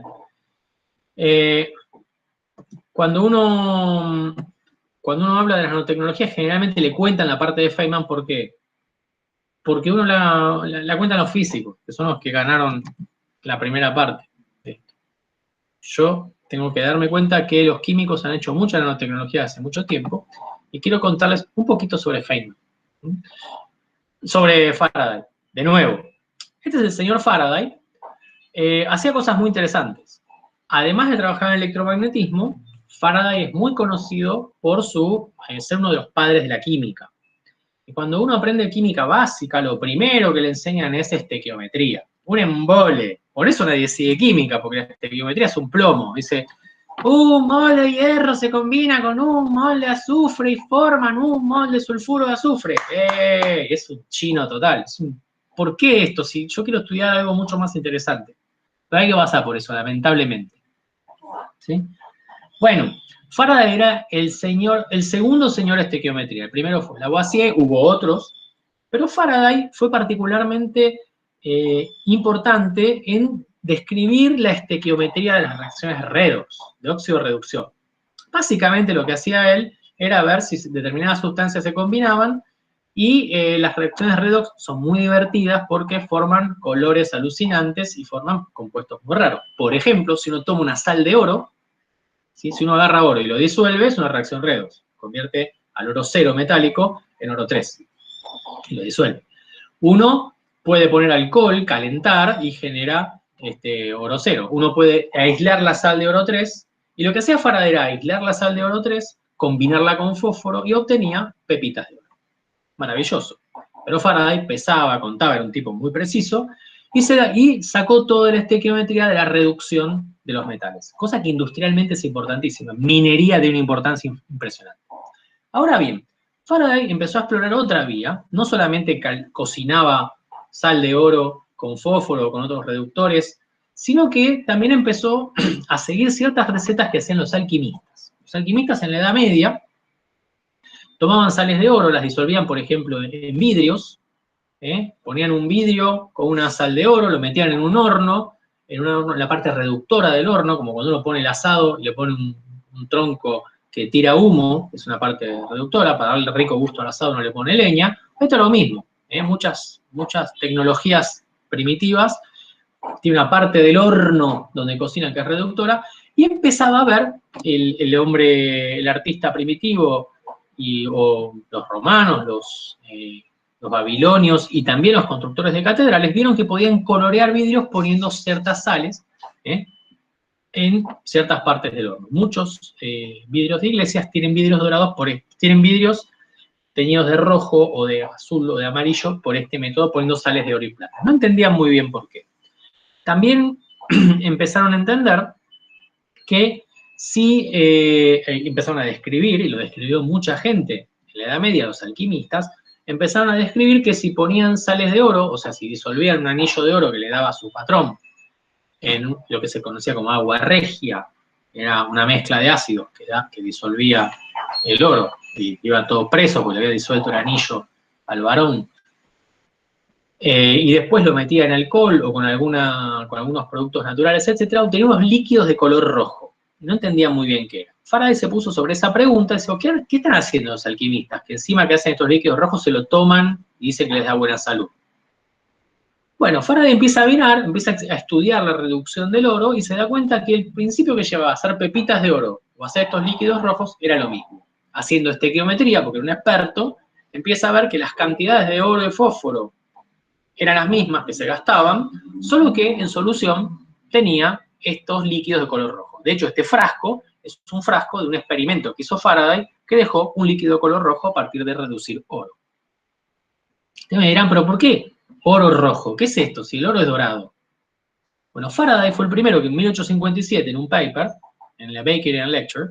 Cuando uno habla de las nanotecnologías, generalmente le cuentan la parte de Feynman, ¿por qué? Porque uno la cuentan los físicos, que son los que ganaron la primera parte de esto. Yo tengo que darme cuenta que los químicos han hecho mucha nanotecnología hace mucho tiempo, y quiero contarles un poquito sobre Feynman. Sobre Faraday, de nuevo. Este es el señor Faraday. Hacía cosas muy interesantes. Además de trabajar en electromagnetismo, Faraday es muy conocido por ser uno de los padres de la química. Y cuando uno aprende química básica, lo primero que le enseñan es estequiometría. Un embole. Por eso nadie sigue química, porque la estequiometría es un plomo. Dice, un mol de hierro se combina con un mol de azufre y forman un mol de sulfuro de azufre. Es un chino total. ¿Por qué esto? Si yo quiero estudiar algo mucho más interesante. Pero hay que pasar por eso, lamentablemente. ¿Sí? Bueno, Faraday era el segundo señor estequiometría. El primero fue Lavoisier, hubo otros, pero Faraday fue particularmente importante en describir la estequiometría de las reacciones redox, de óxido-reducción. Básicamente lo que hacía él era ver si determinadas sustancias se combinaban, y las reacciones redox son muy divertidas porque forman colores alucinantes y forman compuestos muy raros. Por ejemplo, si uno toma una sal de oro, ¿sí? Si uno agarra oro y lo disuelve, es una reacción redox. Convierte al oro 0 metálico en oro 3 y lo disuelve. Uno puede poner alcohol, calentar y genera oro 0. Uno puede aislar la sal de oro 3 Y lo que hacía Faraday era aislar la sal de oro 3, combinarla con fósforo y obtenía pepitas de oro. Maravilloso. Pero Faraday pesaba, contaba, era un tipo muy preciso, y sacó toda la estequiometría de la reducción de los metales, cosa que industrialmente es importantísima, minería de una importancia impresionante. Ahora bien, Faraday empezó a explorar otra vía, no solamente cocinaba sal de oro con fósforo o con otros reductores, sino que también empezó a seguir ciertas recetas que hacían los alquimistas. Los alquimistas en la Edad Media tomaban sales de oro, las disolvían, por ejemplo, en vidrios, ponían un vidrio con una sal de oro, lo metían en un horno, en la parte reductora del horno, como cuando uno pone el asado y le pone un tronco que tira humo, es una parte reductora, para darle rico gusto al asado no le pone leña. Esto es lo mismo, muchas tecnologías primitivas, tiene una parte del horno donde cocinan que es reductora, y empezaba a ver el hombre, el artista primitivo, o los romanos, los babilonios y también los constructores de catedrales, vieron que podían colorear vidrios poniendo ciertas sales en ciertas partes del horno. Muchos vidrios de iglesias tienen vidrios dorados, tienen vidrios teñidos de rojo o de azul o de amarillo por este método, poniendo sales de oro y plata. No entendían muy bien por qué. También empezaron a entender que sí, empezaron a describir, y lo describió mucha gente en la Edad Media, los alquimistas, empezaron a describir que si ponían sales de oro, o sea, si disolvían un anillo de oro que le daba a su patrón en lo que se conocía como agua regia, era una mezcla de ácidos que disolvía el oro, y iba todo preso porque le había disuelto el anillo al varón, y después lo metía en alcohol o con algunos productos naturales, etcétera, obtenía unos líquidos de color rojo. No entendía muy bien qué era. Faraday se puso sobre esa pregunta y dijo, ¿qué están haciendo los alquimistas? Que encima que hacen estos líquidos rojos se lo toman y dicen que les da buena salud. Bueno, Faraday empieza a mirar, empieza a estudiar la reducción del oro y se da cuenta que el principio que llevaba a hacer pepitas de oro o hacer estos líquidos rojos era lo mismo. Haciendo estequiometría, porque era un experto, empieza a ver que las cantidades de oro y fósforo eran las mismas que se gastaban, solo que en solución tenía estos líquidos de color rojo. De hecho, este frasco es un frasco de un experimento que hizo Faraday que dejó un líquido de color rojo a partir de reducir oro. Ustedes me dirán, ¿pero por qué oro rojo? ¿Qué es esto si el oro es dorado? Bueno, Faraday fue el primero que en 1857, en un paper, en la Bakerian Lecture,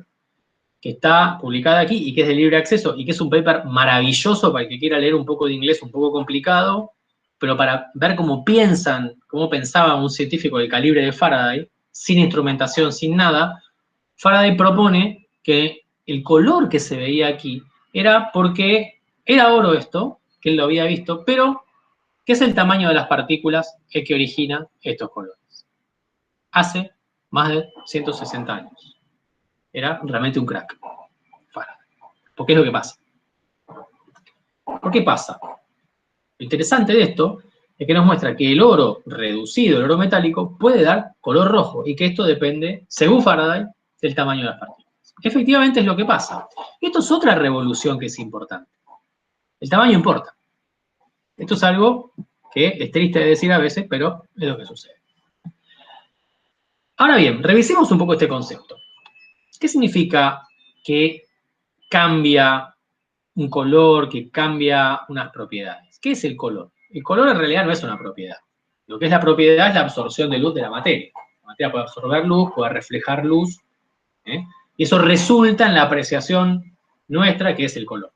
que está publicada aquí y que es de libre acceso y que es un paper maravilloso para el que quiera leer un poco de inglés, un poco complicado, pero para ver cómo pensaba un científico del calibre de Faraday, sin instrumentación, sin nada. Faraday propone que el color que se veía aquí era porque era oro esto, que él lo había visto, pero que es el tamaño de las partículas que origina estos colores. Hace más de 160 años. Era realmente un crack, Faraday. ¿Por qué es lo que pasa? ¿Por qué pasa? Lo interesante de esto es que nos muestra que el oro reducido, el oro metálico, puede dar color rojo y que esto depende, según Faraday, del tamaño de las partículas. Efectivamente es lo que pasa. Esto es otra revolución que es importante. El tamaño importa. Esto es algo que es triste de decir a veces, pero es lo que sucede. Ahora bien, revisemos un poco este concepto. ¿Qué significa que cambia un color, que cambia unas propiedades? ¿Qué es el color? El color en realidad no es una propiedad. Lo que es la propiedad es la absorción de luz de la materia. La materia puede absorber luz, puede reflejar luz, y eso resulta en la apreciación nuestra, que es el color.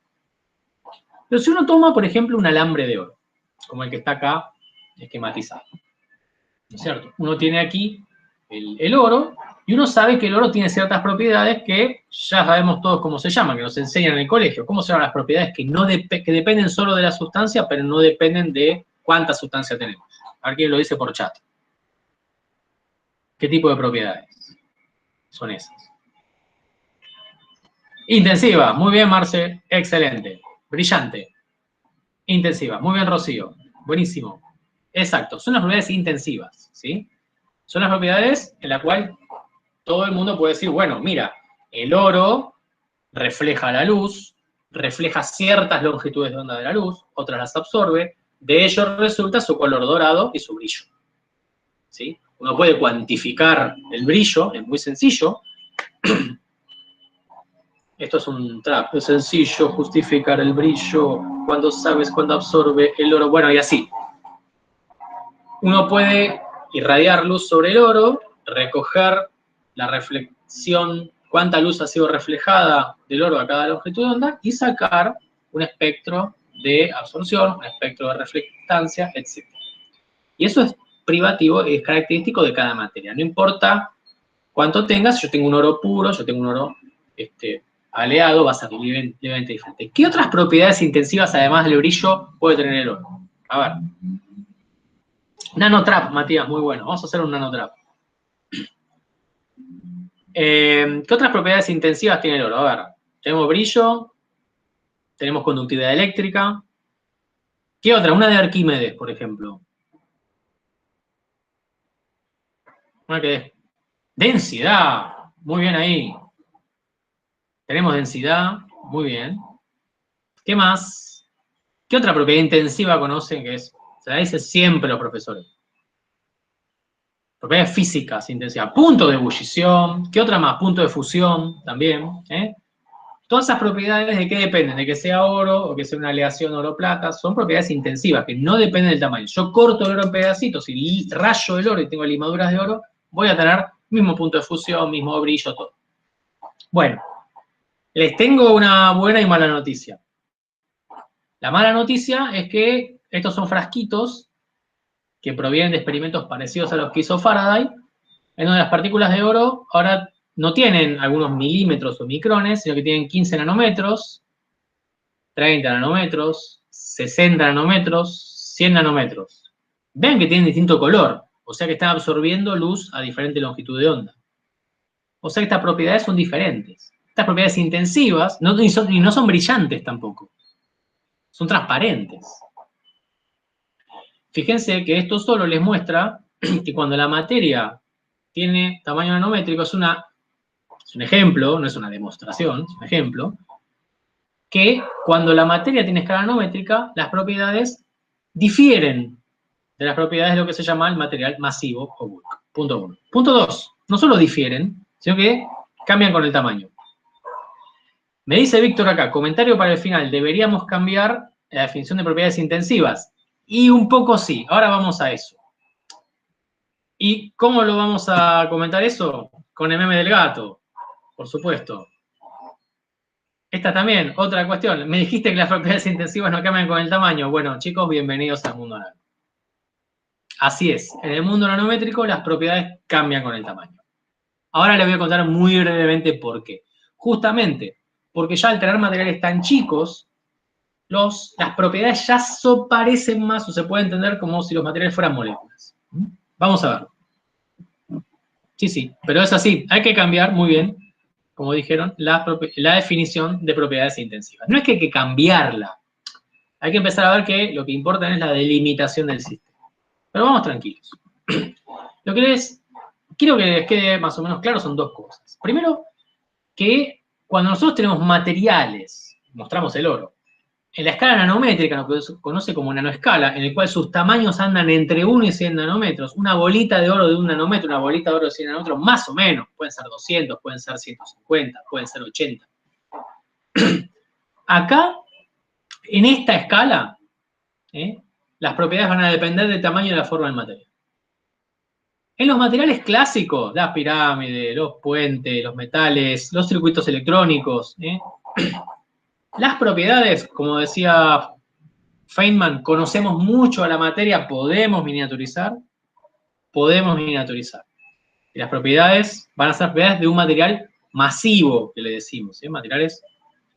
Pero si uno toma, por ejemplo, un alambre de oro, como el que está acá esquematizado, ¿no es cierto? Uno tiene aquí el oro, y uno sabe que el oro tiene ciertas propiedades que ya sabemos todos cómo se llaman, que nos enseñan en el colegio. ¿Cómo se llaman las propiedades que dependen solo de la sustancia, pero no dependen de cuánta sustancia tenemos? A ver quién lo dice por chat. ¿Qué tipo de propiedades son esas? Intensiva. Muy bien, Marce. Excelente. Brillante. Intensiva. Muy bien, Rocío. Buenísimo. Exacto. Son las propiedades intensivas, ¿sí? Son las propiedades en las cuales todo el mundo puede decir, bueno, mira, el oro refleja la luz, refleja ciertas longitudes de onda de la luz, otras las absorbe, de ello resulta su color dorado y su brillo. ¿Sí? Uno puede cuantificar el brillo, es muy sencillo, Esto es un trap. Es sencillo justificar el brillo cuando sabes cuándo absorbe el oro. Bueno, y así. Uno puede irradiar luz sobre el oro, recoger la reflexión, cuánta luz ha sido reflejada del oro a cada longitud de onda y sacar un espectro de absorción, un espectro de reflectancia, etc. Y eso es privativo, es característico de cada materia. No importa cuánto tengas, yo tengo un oro puro, yo tengo un oro aleado, va a ser levemente diferente. ¿Qué otras propiedades intensivas, además del brillo, puede tener el oro? A ver. Nanotrap, Matías, muy bueno. Vamos a hacer un nanotrap. ¿Qué otras propiedades intensivas tiene el oro? A ver, tenemos brillo, tenemos conductividad eléctrica. ¿Qué otra? Una de Arquímedes, por ejemplo. Una que es densidad. Muy bien ahí. Tenemos densidad. Muy bien. ¿Qué más? ¿Qué otra propiedad intensiva conocen que es? Se la dicen siempre los profesores. Propiedades físicas intensivas. Punto de ebullición. ¿Qué otra más? Punto de fusión también. Todas esas propiedades, ¿de qué dependen? De que sea oro o que sea una aleación oro-plata. Son propiedades intensivas que no dependen del tamaño. Yo corto el oro en pedacitos y rayo el oro y tengo limaduras de oro, voy a tener mismo punto de fusión, mismo brillo, todo. Bueno, les tengo una buena y mala noticia. La mala noticia es que estos son frasquitos que provienen de experimentos parecidos a los que hizo Faraday, en donde las partículas de oro ahora no tienen algunos milímetros o micrones, sino que tienen 15 nanómetros, 30 nanómetros, 60 nanómetros, 100 nanómetros. Vean que tienen distinto color, o sea que están absorbiendo luz a diferente longitud de onda. O sea que estas propiedades son diferentes. Estas propiedades intensivas y no son brillantes tampoco. Son transparentes. Fíjense que esto solo les muestra que cuando la materia tiene tamaño nanométrico, es un ejemplo, no es una demostración, es un ejemplo, que cuando la materia tiene escala nanométrica, las propiedades difieren de las propiedades de lo que se llama el material masivo o bulk. Punto 1. Punto 2. No solo difieren, sino que cambian con el tamaño. Me dice Víctor acá, comentario para el final, deberíamos cambiar la definición de propiedades intensivas. Y un poco sí, ahora vamos a eso. ¿Y cómo lo vamos a comentar eso? Con el meme del gato, por supuesto. Esta también, otra cuestión. Me dijiste que las propiedades intensivas no cambian con el tamaño. Bueno, chicos, bienvenidos al mundo nano. Así es, en el mundo nanométrico las propiedades cambian con el tamaño. Ahora les voy a contar muy brevemente por qué. Justamente porque ya al tener materiales tan chicos, las propiedades ya parecen más o se puede entender como si los materiales fueran moléculas. Vamos a verlo. Sí, pero es así. Hay que cambiar, muy bien, como dijeron, la definición de propiedades intensivas. No es que hay que cambiarla. Hay que empezar a ver que lo que importa es la delimitación del sistema. Pero vamos tranquilos. Lo que quiero que les quede más o menos claro son dos cosas. Primero, que cuando nosotros tenemos materiales, mostramos el oro, en la escala nanométrica, lo que se conoce como nanoescala, en el cual sus tamaños andan entre 1 y 100 nanómetros, una bolita de oro de 1 nanómetro, una bolita de oro de 100 nanómetros, más o menos, pueden ser 200, pueden ser 150, pueden ser 80. Acá, en esta escala, las propiedades van a depender del tamaño y de la forma del material. En los materiales clásicos, las pirámides, los puentes, los metales, los circuitos electrónicos, las propiedades, como decía Feynman, conocemos mucho a la materia, podemos miniaturizar. Y las propiedades van a ser propiedades de un material masivo, que le decimos, materiales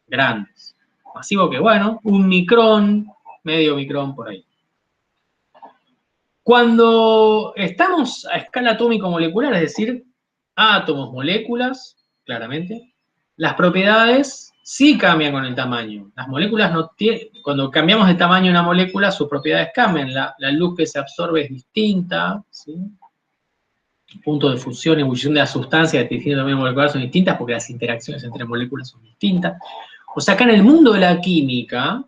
grandes. Masivo que, bueno, 1 micrón, medio micrón por ahí. Cuando estamos a escala atómico-molecular, es decir, átomos, moléculas, claramente, las propiedades sí cambian con el tamaño. Las moléculas no tienen, cuando cambiamos de tamaño de una molécula, sus propiedades cambian. La luz que se absorbe es distinta, ¿sí? El punto de fusión y ebullición de la sustancia de distinto tamaño molecular son distintas porque las interacciones entre moléculas son distintas. O sea, acá en el mundo de la química,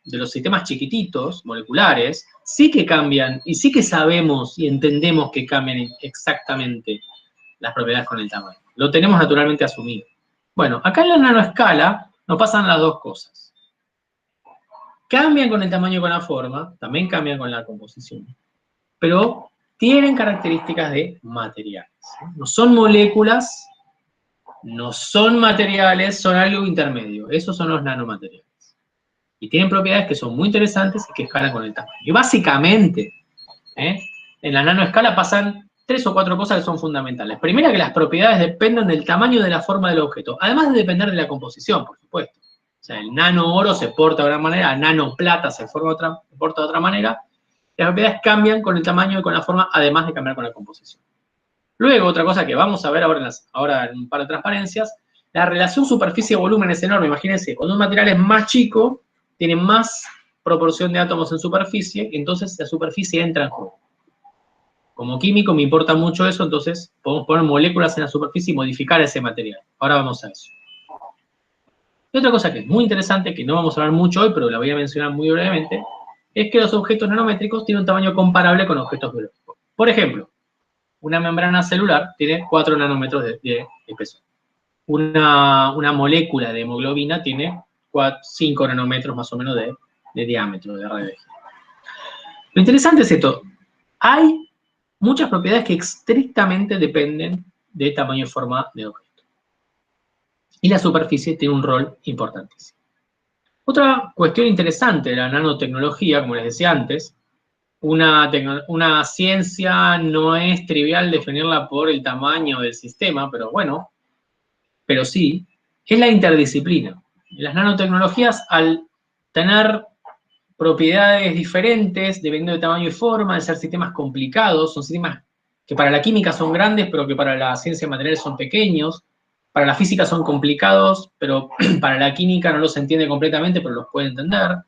de los sistemas chiquititos, moleculares, sí que cambian y sí que sabemos y entendemos que cambian exactamente las propiedades con el tamaño. Lo tenemos naturalmente asumido. Bueno, acá en la nanoescala nos pasan las dos cosas. Cambian con el tamaño y con la forma, también cambian con la composición, pero tienen características de materiales. No son moléculas, no son materiales, son algo intermedio. Esos son los nanomateriales. Y tienen propiedades que son muy interesantes y que escalan con el tamaño. Y básicamente, en la nanoescala pasan 3 o 4 cosas que son fundamentales. Primera, que las propiedades dependen del tamaño y de la forma del objeto, además de depender de la composición, por supuesto. O sea, el nano oro se porta de una manera, el nano plata se porta de otra manera. Las propiedades cambian con el tamaño y con la forma, además de cambiar con la composición. Luego, otra cosa que vamos a ver ahora en un par de transparencias, la relación superficie-volumen es enorme. Imagínense, cuando un material es más chico, tiene más proporción de átomos en superficie, entonces la superficie entra en juego. Como químico me importa mucho eso, entonces podemos poner moléculas en la superficie y modificar ese material. Ahora vamos a eso. Y otra cosa que es muy interesante, que no vamos a hablar mucho hoy, pero la voy a mencionar muy brevemente, es que los objetos nanométricos tienen un tamaño comparable con objetos biológicos. Por ejemplo, una membrana celular tiene 4 nanómetros de espesor. Una molécula de hemoglobina tiene 5 nanómetros más o menos de diámetro, de radio. Lo interesante es esto. Hay muchas propiedades que estrictamente dependen de tamaño y forma de objeto. Y la superficie tiene un rol importantísimo. Otra cuestión interesante de la nanotecnología, como les decía antes, una ciencia no es trivial definirla por el tamaño del sistema, pero bueno, pero sí, es la interdisciplina. Las nanotecnologías, al tener propiedades diferentes, dependiendo de tamaño y forma, de ser sistemas complicados, son sistemas que para la química son grandes, pero que para la ciencia de materiales son pequeños, para la física son complicados, pero para la química no los entiende completamente, pero los puede entender.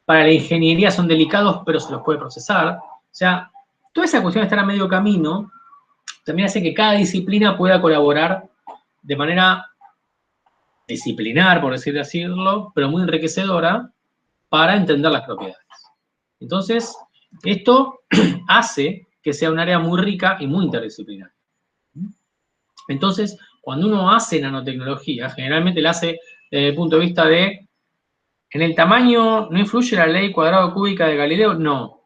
Para la ingeniería son delicados, pero se los puede procesar. O sea, toda esa cuestión de estar a medio camino también hace que cada disciplina pueda colaborar de manera disciplinar, por decirlo, pero muy enriquecedora para entender las propiedades. Entonces, esto hace que sea un área muy rica y muy interdisciplinar. Entonces, cuando uno hace nanotecnología, generalmente la hace desde el punto de vista de, ¿en el tamaño no influye la ley cuadrado cúbica de Galileo? No,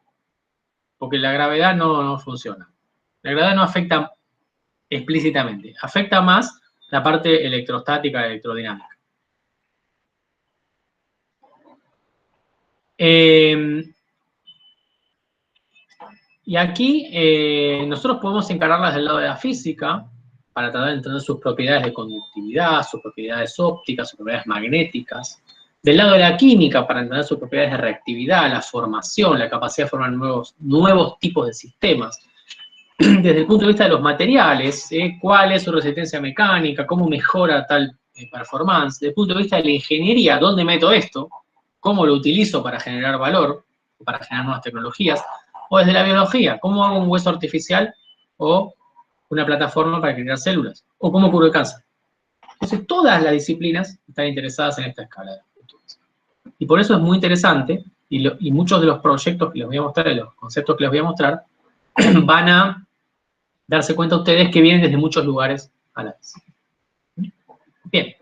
porque la gravedad no funciona. La gravedad no afecta explícitamente, afecta más la parte electrostática, electrodinámica. Y aquí nosotros podemos encararlas del lado de la física para tratar de entender sus propiedades de conductividad, sus propiedades ópticas, sus propiedades magnéticas. Del lado de la química para entender sus propiedades de reactividad, la formación, la capacidad de formar nuevos tipos de sistemas. Desde el punto de vista de los materiales, cuál es su resistencia mecánica, cómo mejora tal performance. Desde el punto de vista de la ingeniería, ¿dónde meto esto? ¿Cómo lo utilizo para generar valor, para generar nuevas tecnologías? O desde la biología, ¿cómo hago un hueso artificial o una plataforma para generar células? O cómo curo el cáncer. Entonces, todas las disciplinas están interesadas en esta escala de futuros. Y por eso es muy interesante, y muchos de los proyectos que les voy a mostrar, de los conceptos que les voy a mostrar, van a darse cuenta ustedes que vienen desde muchos lugares a la vez. Bien.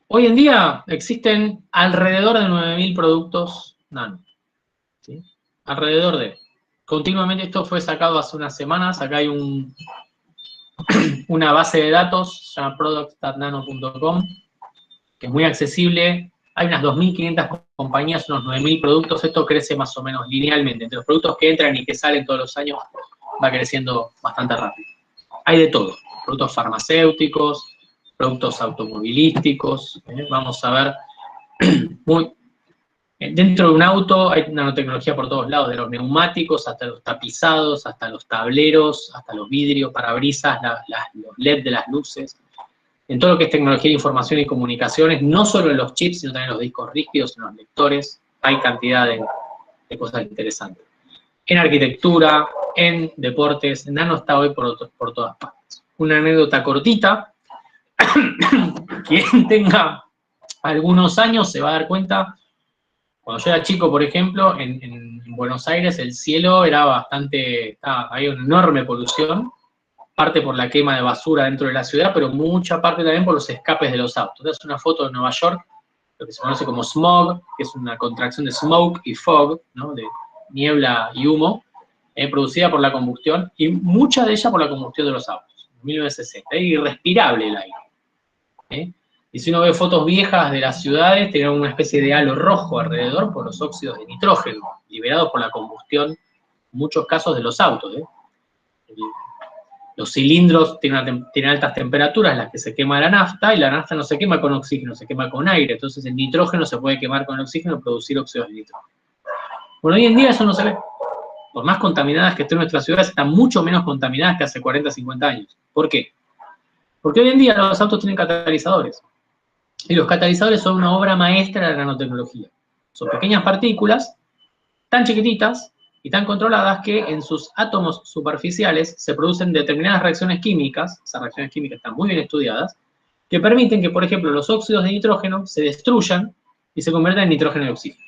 Hoy en día existen alrededor de 9.000 productos nano. ¿Sí? Alrededor de. Continuamente, esto fue sacado hace unas semanas. Acá hay una base de datos, se llama products.nano.com, que es muy accesible. Hay unas 2.500 compañías, unos 9.000 productos. Esto crece más o menos linealmente. Entre los productos que entran y que salen todos los años, va creciendo bastante rápido. Hay de todo. Productos farmacéuticos, productos automovilísticos. Vamos a ver, dentro de un auto hay nanotecnología por todos lados, de los neumáticos hasta los tapizados, hasta los tableros, hasta los vidrios, parabrisas, los LED de las luces. En todo lo que es tecnología de información y comunicaciones, no solo en los chips, sino también en los discos rígidos, en los lectores, hay cantidad de cosas interesantes. En arquitectura, en deportes, Nano está hoy por todas partes. Una anécdota cortita, quien tenga algunos años se va a dar cuenta Cuando yo era chico, por ejemplo, en Buenos Aires el cielo era bastante, había una enorme polución, parte por la quema de basura dentro de la ciudad, pero mucha parte también por los escapes de los autos. Esta es una foto de Nueva York, lo que se conoce como smog, que es una contracción de smoke y fog, ¿no? De niebla y humo, producida por la combustión, y mucha de ella por la combustión de los autos, en 1960. Es irrespirable el aire. Y si uno ve fotos viejas de las ciudades, tienen una especie de halo rojo alrededor por los óxidos de nitrógeno, liberados por la combustión, en muchos casos, de los autos. Los cilindros tienen altas temperaturas en las que se quema la nafta, y la nafta no se quema con oxígeno, se quema con aire. Entonces el nitrógeno se puede quemar con el oxígeno y producir óxidos de nitrógeno. Bueno, hoy en día eso no se ve. Por más contaminadas que estén nuestras ciudades, están mucho menos contaminadas que hace 40, 50 años. ¿Por qué? Porque hoy en día los autos tienen catalizadores. Y los catalizadores son una obra maestra de la nanotecnología. Son pequeñas partículas, tan chiquititas y tan controladas que en sus átomos superficiales se producen determinadas reacciones químicas, esas reacciones químicas están muy bien estudiadas, que permiten que, por ejemplo, los óxidos de nitrógeno se destruyan y se conviertan en nitrógeno y oxígeno.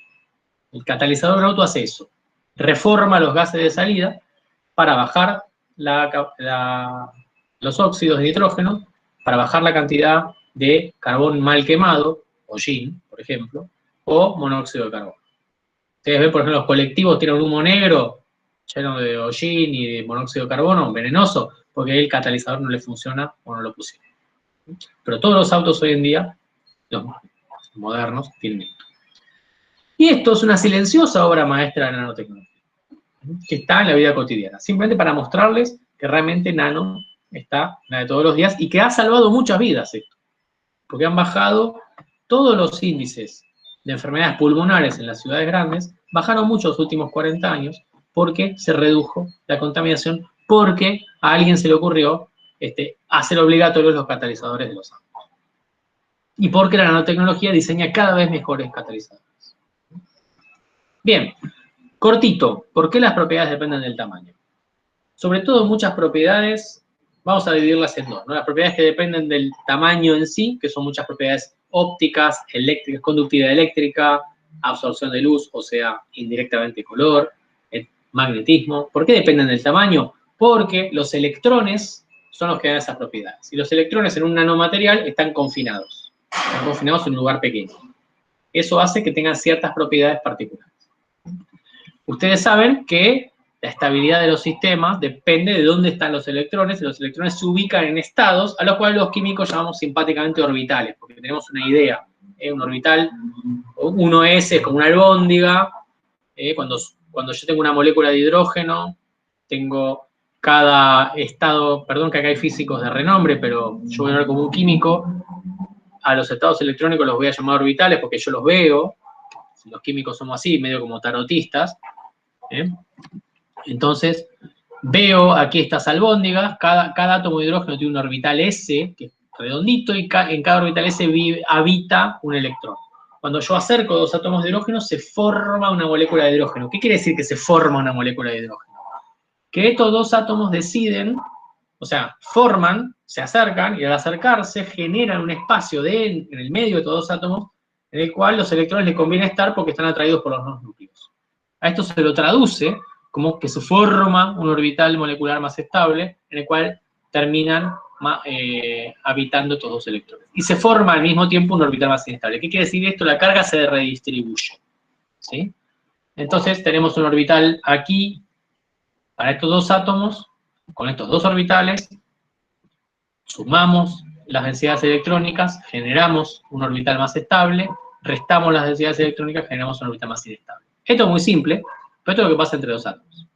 El catalizador del auto hace eso. Reforma los gases de salida para bajar los óxidos de nitrógeno, para bajar la cantidad de carbón mal quemado, hollín, por ejemplo, o monóxido de carbono. Ustedes ven, por ejemplo, los colectivos tienen un humo negro lleno de hollín y de monóxido de carbono, venenoso, porque el catalizador no le funciona o no lo pusieron. Pero todos los autos hoy en día, los modernos, tienen esto. Y esto es una silenciosa obra maestra de la nanotecnología, que está en la vida cotidiana, simplemente para mostrarles que realmente nano está en la de todos los días y que ha salvado muchas vidas esto, porque han bajado todos los índices de enfermedades pulmonares en las ciudades grandes, bajaron mucho los últimos 40 años porque se redujo la contaminación, porque a alguien se le ocurrió hacer obligatorios los catalizadores de los autos. Y porque la nanotecnología diseña cada vez mejores catalizadores. Bien, cortito, ¿por qué las propiedades dependen del tamaño? Sobre todo muchas propiedades, vamos a dividirlas en dos, ¿no? Las propiedades que dependen del tamaño en sí, que son muchas propiedades ópticas, eléctricas, conductividad eléctrica, absorción de luz, o sea, indirectamente color, magnetismo. ¿Por qué dependen del tamaño? Porque los electrones son los que dan esas propiedades. Y los electrones en un nanomaterial están confinados en un lugar pequeño. Eso hace que tengan ciertas propiedades particulares. Ustedes saben que la estabilidad de los sistemas depende de dónde están los electrones, y los electrones se ubican en estados a los cuales los químicos llamamos simpáticamente orbitales, porque tenemos una idea. Un orbital, 1s es como una albóndiga. Cuando yo tengo una molécula de hidrógeno, tengo cada estado, perdón que acá hay físicos de renombre, pero yo voy a hablar como un químico, a los estados electrónicos los voy a llamar orbitales porque yo los veo. Los químicos somos así, medio como tarotistas. Entonces, veo aquí estas albóndigas, cada átomo de hidrógeno tiene un orbital S, que es redondito, y en cada orbital S habita un electrón. Cuando yo acerco dos átomos de hidrógeno, se forma una molécula de hidrógeno. ¿Qué quiere decir que se forma una molécula de hidrógeno? Que estos dos átomos deciden, o sea, forman, se acercan, y al acercarse generan un espacio en el medio de estos dos átomos, en el cual los electrones les conviene estar porque están atraídos por los dos núcleos. A esto se lo traduce como que se forma un orbital molecular más estable, en el cual terminan habitando estos dos electrones. Y se forma al mismo tiempo un orbital más inestable. ¿Qué quiere decir esto? La carga se redistribuye. ¿Sí? Entonces tenemos un orbital aquí para estos dos átomos, con estos dos orbitales, sumamos las densidades electrónicas, generamos un orbital más estable, restamos las densidades electrónicas, generamos un orbital más inestable. Esto es muy simple, pero esto es lo que pasa entre dos átomos.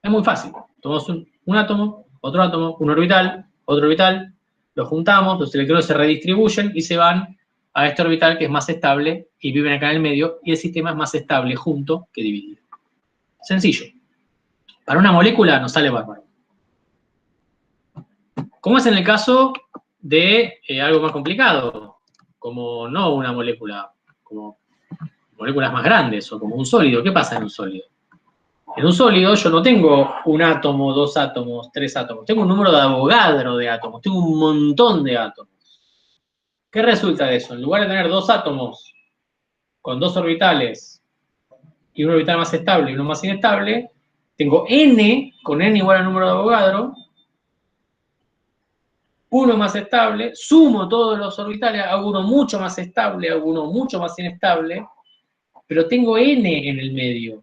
Es muy fácil. Tomamos un átomo, otro átomo, un orbital, otro orbital, los juntamos, los electrones se redistribuyen y se van a este orbital que es más estable y viven acá en el medio, y el sistema es más estable junto que dividido. Sencillo. Para una molécula nos sale bárbaro. ¿Cómo es en el caso de algo más complicado? Como no una molécula, como moléculas más grandes o como un sólido. ¿Qué pasa en un sólido? En un sólido yo no tengo un átomo, dos átomos, tres átomos. Tengo un número de Avogadro de átomos. Tengo un montón de átomos. ¿Qué resulta de eso? En lugar de tener dos átomos con dos orbitales y un orbital más estable y uno más inestable, tengo n, con n igual al número de Avogadro, uno más estable, sumo todos los orbitales, hago uno mucho más estable, hago uno mucho más inestable, pero tengo n en el medio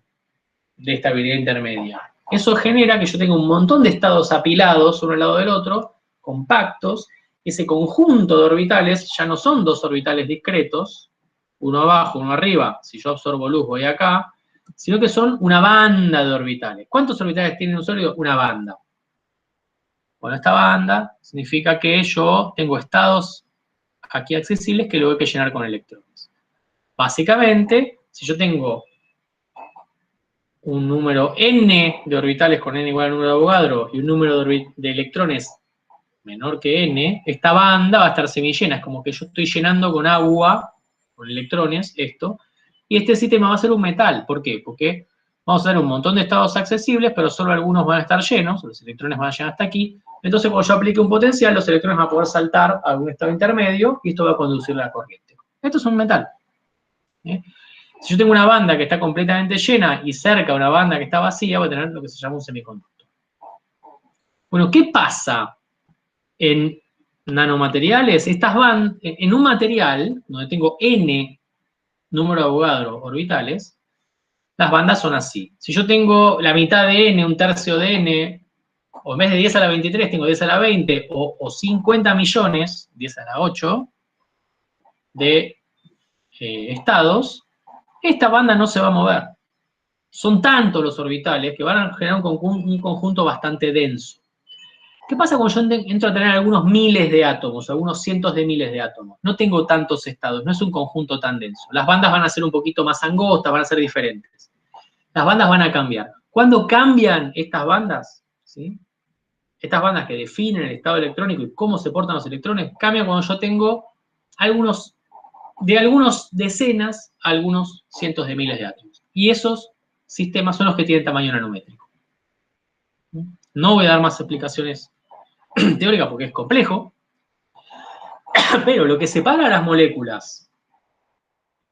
de estabilidad intermedia. Eso genera que yo tenga un montón de estados apilados uno al lado del otro, compactos. Ese conjunto de orbitales ya no son dos orbitales discretos, uno abajo, uno arriba, si yo absorbo luz voy acá, sino que son una banda de orbitales. ¿Cuántos orbitales tiene un sólido? Una banda. Bueno, esta banda significa que yo tengo estados aquí accesibles que luego hay que llenar con electrones. Básicamente, si yo tengo un número n de orbitales con n igual al número de Avogadro y un número de electrones menor que n, esta banda va a estar semillena. Es como que yo estoy llenando con agua, con electrones, esto, y este sistema va a ser un metal. ¿Por qué? Porque vamos a tener un montón de estados accesibles, pero solo algunos van a estar llenos, los electrones van a llegar hasta aquí. Entonces, cuando yo aplique un potencial, los electrones van a poder saltar a algún estado intermedio y esto va a conducir la corriente. Esto es un metal. Si yo tengo una banda que está completamente llena y cerca una banda que está vacía, voy a tener lo que se llama un semiconductor. Bueno, ¿qué pasa en nanomateriales? Estas bandas, en un material donde tengo n número de Avogadro orbitales, las bandas son así. Si yo tengo la mitad de n, un tercio de n, o en vez de 10 a la 23 tengo 10 a la 20, o 50 millones, 10 a la 8, de estados, esta banda no se va a mover. Son tantos los orbitales que van a generar un conjunto bastante denso. ¿Qué pasa cuando yo entro a tener algunos miles de átomos, algunos cientos de miles de átomos? No tengo tantos estados, no es un conjunto tan denso. Las bandas van a ser un poquito más angostas, van a ser diferentes. Las bandas van a cambiar. ¿Cuándo cambian estas bandas? ¿Sí? Estas bandas que definen el estado electrónico y cómo se portan los electrones, cambian cuando yo tengo algunos decenas a algunos cientos de miles de átomos. Y esos sistemas son los que tienen tamaño nanométrico. No voy a dar más explicaciones teóricas porque es complejo, pero lo que separa a las moléculas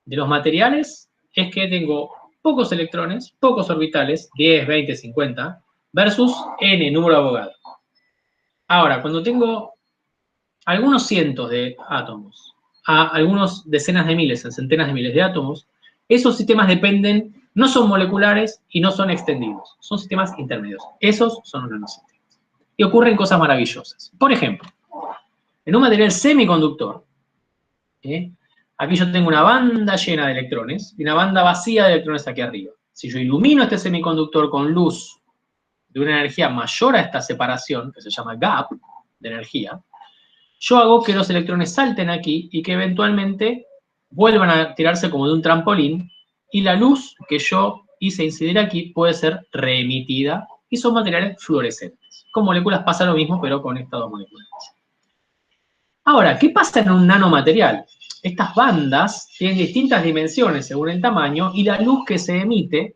de los materiales es que tengo pocos electrones, pocos orbitales, 10, 20, 50, versus n, número de Avogadro. Ahora, cuando tengo algunos cientos de átomos, a algunos decenas de miles, a centenas de miles de átomos, esos sistemas dependen, no son moleculares y no son extendidos, son sistemas intermedios. Esos son los nanosistemas. Y ocurren cosas maravillosas. Por ejemplo, en un material semiconductor, aquí yo tengo una banda llena de electrones y una banda vacía de electrones aquí arriba. Si yo ilumino este semiconductor con luz de una energía mayor a esta separación, que se llama gap de energía, yo hago que los electrones salten aquí y que eventualmente vuelvan a tirarse como de un trampolín y la luz que yo hice incidir aquí puede ser reemitida y son materiales fluorescentes. Con moléculas pasa lo mismo, pero con estados moleculares. Ahora, ¿qué pasa en un nanomaterial? Estas bandas tienen distintas dimensiones según el tamaño y la luz que se emite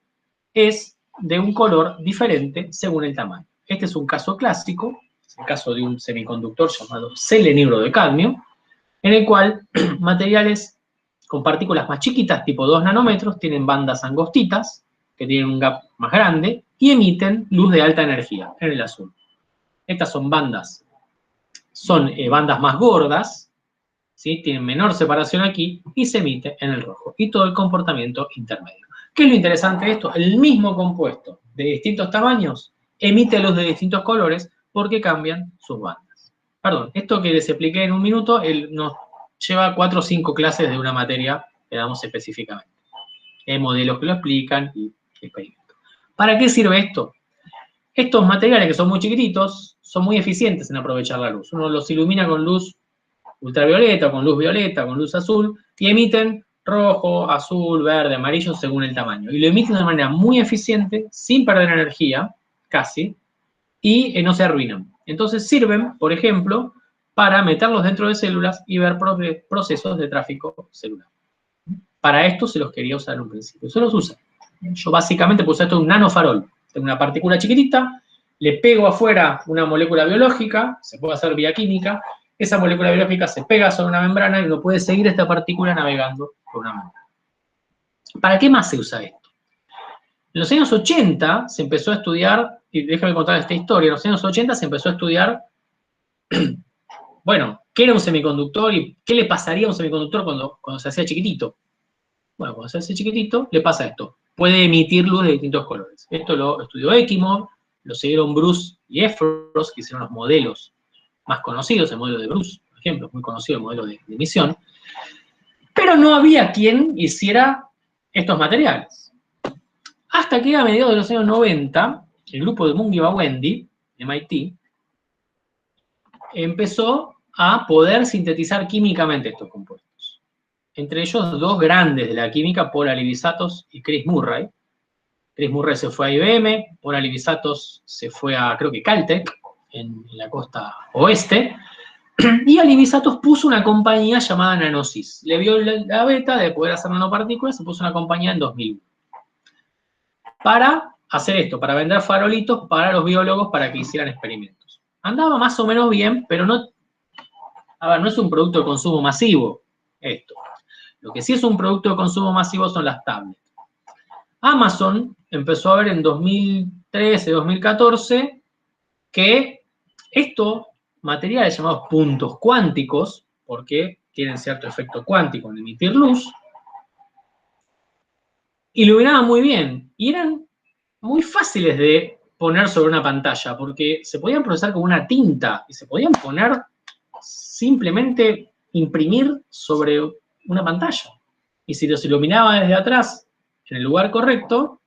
es de un color diferente según el tamaño. Este es un caso clásico, es el caso de un semiconductor llamado selenidro de cadmio, en el cual materiales con partículas más chiquitas, tipo 2 nanómetros, tienen bandas angostitas, que tienen un gap más grande, y emiten luz de alta energía, en el azul. Estas son bandas más gordas, ¿sí? Tienen menor separación aquí, y se emite en el rojo. Y todo el comportamiento intermedio. ¿Qué es lo interesante de esto? El mismo compuesto de distintos tamaños emite luz de distintos colores porque cambian sus bandas. Perdón, esto que les expliqué en un minuto nos lleva 4 o 5 clases de una materia que damos específicamente. Hay modelos que lo explican y experimentos. ¿Para qué sirve esto? Estos materiales que son muy chiquititos son muy eficientes en aprovechar la luz. Uno los ilumina con luz ultravioleta, con luz violeta, con luz azul y emiten rojo, azul, verde, amarillo según el tamaño. Y lo emiten de una manera muy eficiente, sin perder energía, casi, y no se arruinan. Entonces sirven, por ejemplo, para meterlos dentro de células y ver procesos de tráfico celular. Para esto se los quería usar en un principio. Se los usa. Yo básicamente puse esto un nanofarol. Tengo una partícula chiquitita, le pego afuera una molécula biológica, se puede hacer vía química, esa molécula biológica se pega sobre una membrana y uno puede seguir esta partícula navegando por una membrana. ¿Para qué más se usa esto? En los años 80 se empezó a estudiar, y déjame contar esta historia, en los años 80 se empezó a estudiar, bueno, qué era un semiconductor y qué le pasaría a un semiconductor cuando se hacía chiquitito. Bueno, cuando se hace chiquitito, le pasa esto. Puede emitir luz de distintos colores. Esto lo estudió Ekimov, lo siguieron Bruce y Efros, que hicieron los modelos más conocidos, el modelo de Bruce, por ejemplo, muy conocido el modelo de emisión. Pero no había quien hiciera estos materiales. Hasta que a mediados de los años 90, el grupo de Mungi-Bawendi, MIT, empezó a poder sintetizar químicamente estos compuestos. Entre ellos, dos grandes de la química, Paul Alivisatos y Chris Murray. Chris Murray se fue a IBM, Paul Alivisatos se fue a, creo que Caltech, en la costa oeste, y Alivisatos puso una compañía llamada Nanosys. Le vio la beta de poder hacer nanopartículas y puso una compañía en 2001. Para hacer esto, para vender farolitos para los biólogos para que hicieran experimentos. Andaba más o menos bien, pero no, a ver, no es un producto de consumo masivo esto. Lo que sí es un producto de consumo masivo son las tablets. Amazon empezó a ver en 2013, 2014 que estos materiales llamados puntos cuánticos, porque tienen cierto efecto cuántico en emitir luz, iluminaban muy bien y eran muy fáciles de poner sobre una pantalla, porque se podían procesar con una tinta y se podían poner simplemente imprimir sobre una pantalla. Y si los iluminaba desde atrás, en el lugar correcto,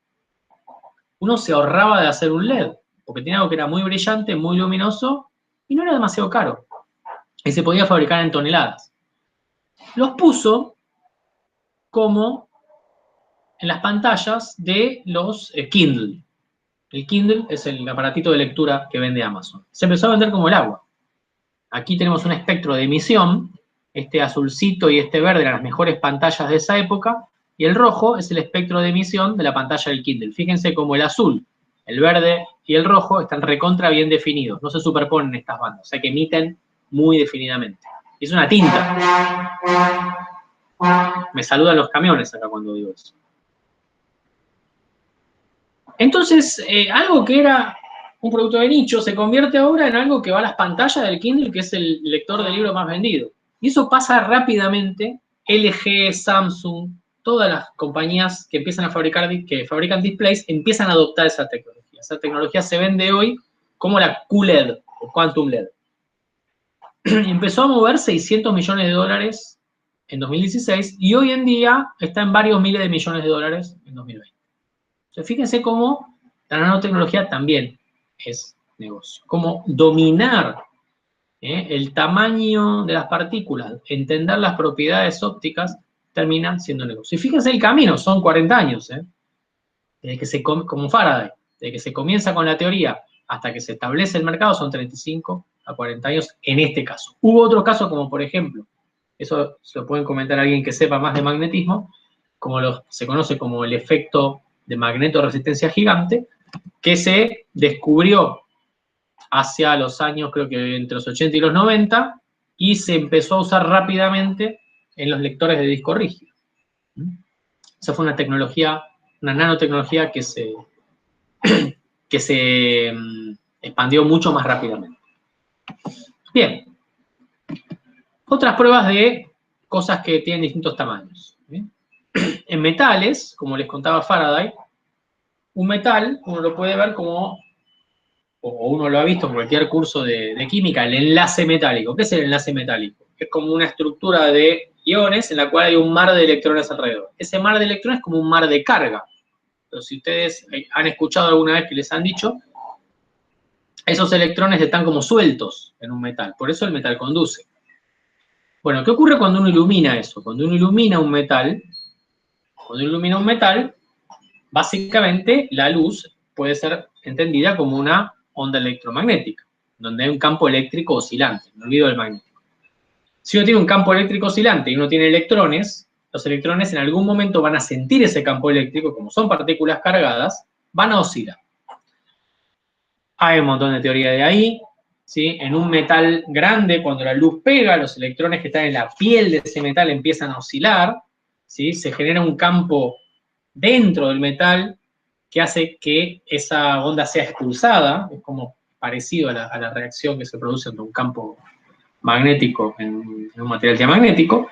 uno se ahorraba de hacer un LED, porque tenía algo que era muy brillante, muy luminoso, y no era demasiado caro. Y se podía fabricar en toneladas. Los puso como en las pantallas de los Kindle. El Kindle es el aparatito de lectura que vende Amazon. Se empezó a vender como el agua. Aquí tenemos un espectro de emisión. Este azulcito y este verde eran las mejores pantallas de esa época. Y el rojo es el espectro de emisión de la pantalla del Kindle. Fíjense cómo el azul, el verde y el rojo están recontra bien definidos. No se superponen estas bandas. O sea que emiten muy definidamente. Y es una tinta. Me saludan los camiones acá cuando digo eso. Entonces, algo que era un producto de nicho se convierte ahora en algo que va a las pantallas del Kindle, que es el lector de libro más vendido. Y eso pasa rápidamente. LG, Samsung, todas las compañías que empiezan a fabricar, que fabrican displays, empiezan a adoptar esa tecnología. Esa tecnología se vende hoy como la QLED, o Quantum LED. Empezó a mover 600 millones de dólares en 2016 y hoy en día está en varios miles de millones de dólares en 2020. Entonces, fíjense cómo la nanotecnología también es negocio. Cómo dominar el tamaño de las partículas, entender las propiedades ópticas, termina siendo negocio. Y fíjense el camino, son 40 años. Desde que como Faraday, desde que se comienza con la teoría hasta que se establece el mercado, son 35 a 40 años en este caso. Hubo otros casos como, por ejemplo, eso se lo pueden comentar a alguien que sepa más de magnetismo, como se conoce como el efecto de magnetoresistencia gigante, que se descubrió hacia los años, creo que entre los 80 y los 90, y se empezó a usar rápidamente en los lectores de disco rígido. Esa fue una tecnología, una nanotecnología que se expandió mucho más rápidamente. Bien. Otras pruebas de cosas que tienen distintos tamaños. En metales, como les contaba Faraday, un metal uno lo puede ver como, o uno lo ha visto en cualquier curso de química, el enlace metálico. ¿Qué es el enlace metálico? Es como una estructura de iones en la cual hay un mar de electrones alrededor. Ese mar de electrones es como un mar de carga. Pero si ustedes han escuchado alguna vez que les han dicho, esos electrones están como sueltos en un metal. Por eso el metal conduce. Bueno, ¿qué ocurre cuando uno ilumina eso? Cuando uno ilumina un metal, básicamente la luz puede ser entendida como una onda electromagnética, donde hay un campo eléctrico oscilante. Me olvido del magnético. Si uno tiene un campo eléctrico oscilante y uno tiene electrones, los electrones en algún momento van a sentir ese campo eléctrico, como son partículas cargadas, van a oscilar. Hay un montón de teoría de ahí. ¿Sí? En un metal grande, cuando la luz pega, los electrones que están en la piel de ese metal empiezan a oscilar, ¿sí? Se genera un campo dentro del metal que hace que esa onda sea expulsada, es como parecido a la reacción que se produce entre un campo magnético en un material diamagnético.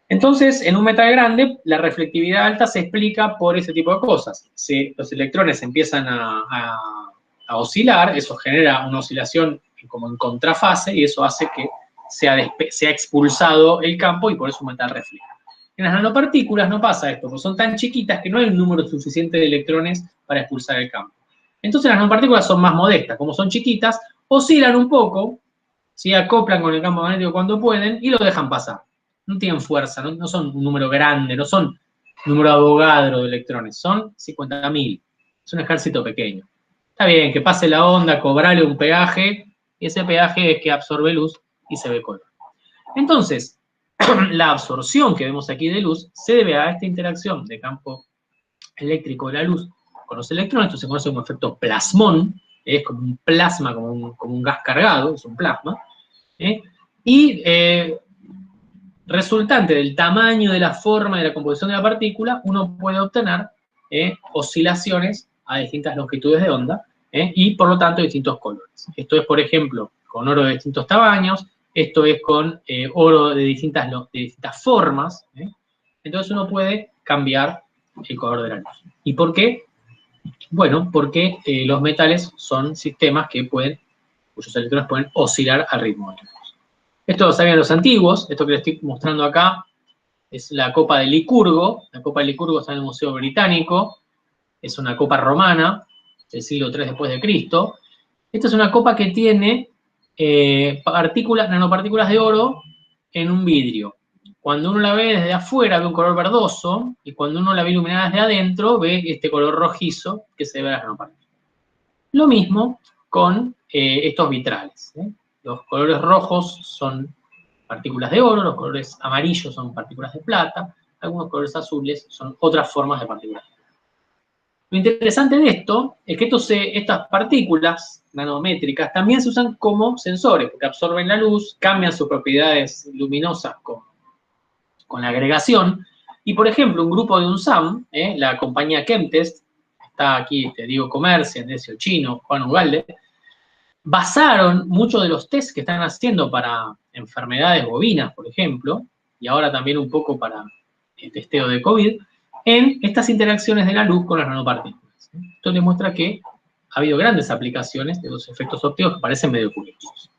Entonces, en un metal grande, la reflectividad alta se explica por ese tipo de cosas. Si los electrones empiezan a oscilar, eso genera una oscilación como en contrafase y eso hace que sea expulsado el campo y por eso un metal refleja. En las nanopartículas no pasa esto, porque son tan chiquitas que no hay un número suficiente de electrones para expulsar el campo. Entonces las nanopartículas son más modestas, como son chiquitas, oscilan un poco, ¿sí? Acoplan con el campo magnético cuando pueden y lo dejan pasar. No tienen fuerza, no son un número grande, no son un número Avogadro de electrones, son 50.000. Es un ejército pequeño. Está bien, que pase la onda, cobrarle un peaje, y ese peaje es que absorbe luz y se ve color. Entonces, la absorción que vemos aquí de luz se debe a esta interacción de campo eléctrico de la luz con los electrones. Esto se conoce como efecto plasmón, es como un plasma, como un gas cargado, es un plasma. Y resultante del tamaño, de la forma, de la composición de la partícula, uno puede obtener oscilaciones a distintas longitudes de onda y, por lo tanto, distintos colores. Esto es, por ejemplo, con oro de distintos tamaños, esto es con oro de distintas formas. Entonces uno puede cambiar el color de la luz. ¿Y por qué? Bueno, porque los metales son sistemas cuyos electrones pueden oscilar al ritmo de la luz. Esto lo sabían los antiguos, esto que les estoy mostrando acá es la copa de Licurgo. La copa de Licurgo está en el Museo Británico, es una copa romana del siglo III después de Cristo. Esta es una copa que tiene nanopartículas de oro en un vidrio. Cuando uno la ve desde afuera ve un color verdoso y cuando uno la ve iluminada desde adentro ve este color rojizo que se ve en las nanopartículas. Lo mismo con estos vitrales. Los colores rojos son partículas de oro, los colores amarillos son partículas de plata, algunos colores azules son otras formas de partículas. Lo interesante de esto es que estas partículas nanométricas también se usan como sensores, porque absorben la luz, cambian sus propiedades luminosas con la agregación. Y, por ejemplo, un grupo de UNSAM, la compañía Chemtest, está aquí Diego Comercia, Decio Chino, Juan Ugalde, basaron muchos de los tests que están haciendo para enfermedades bovinas, por ejemplo, y ahora también un poco para el testeo de COVID, en estas interacciones de la luz con las nanopartículas. Esto demuestra que ha habido grandes aplicaciones de los efectos ópticos que parecen medio curiosos.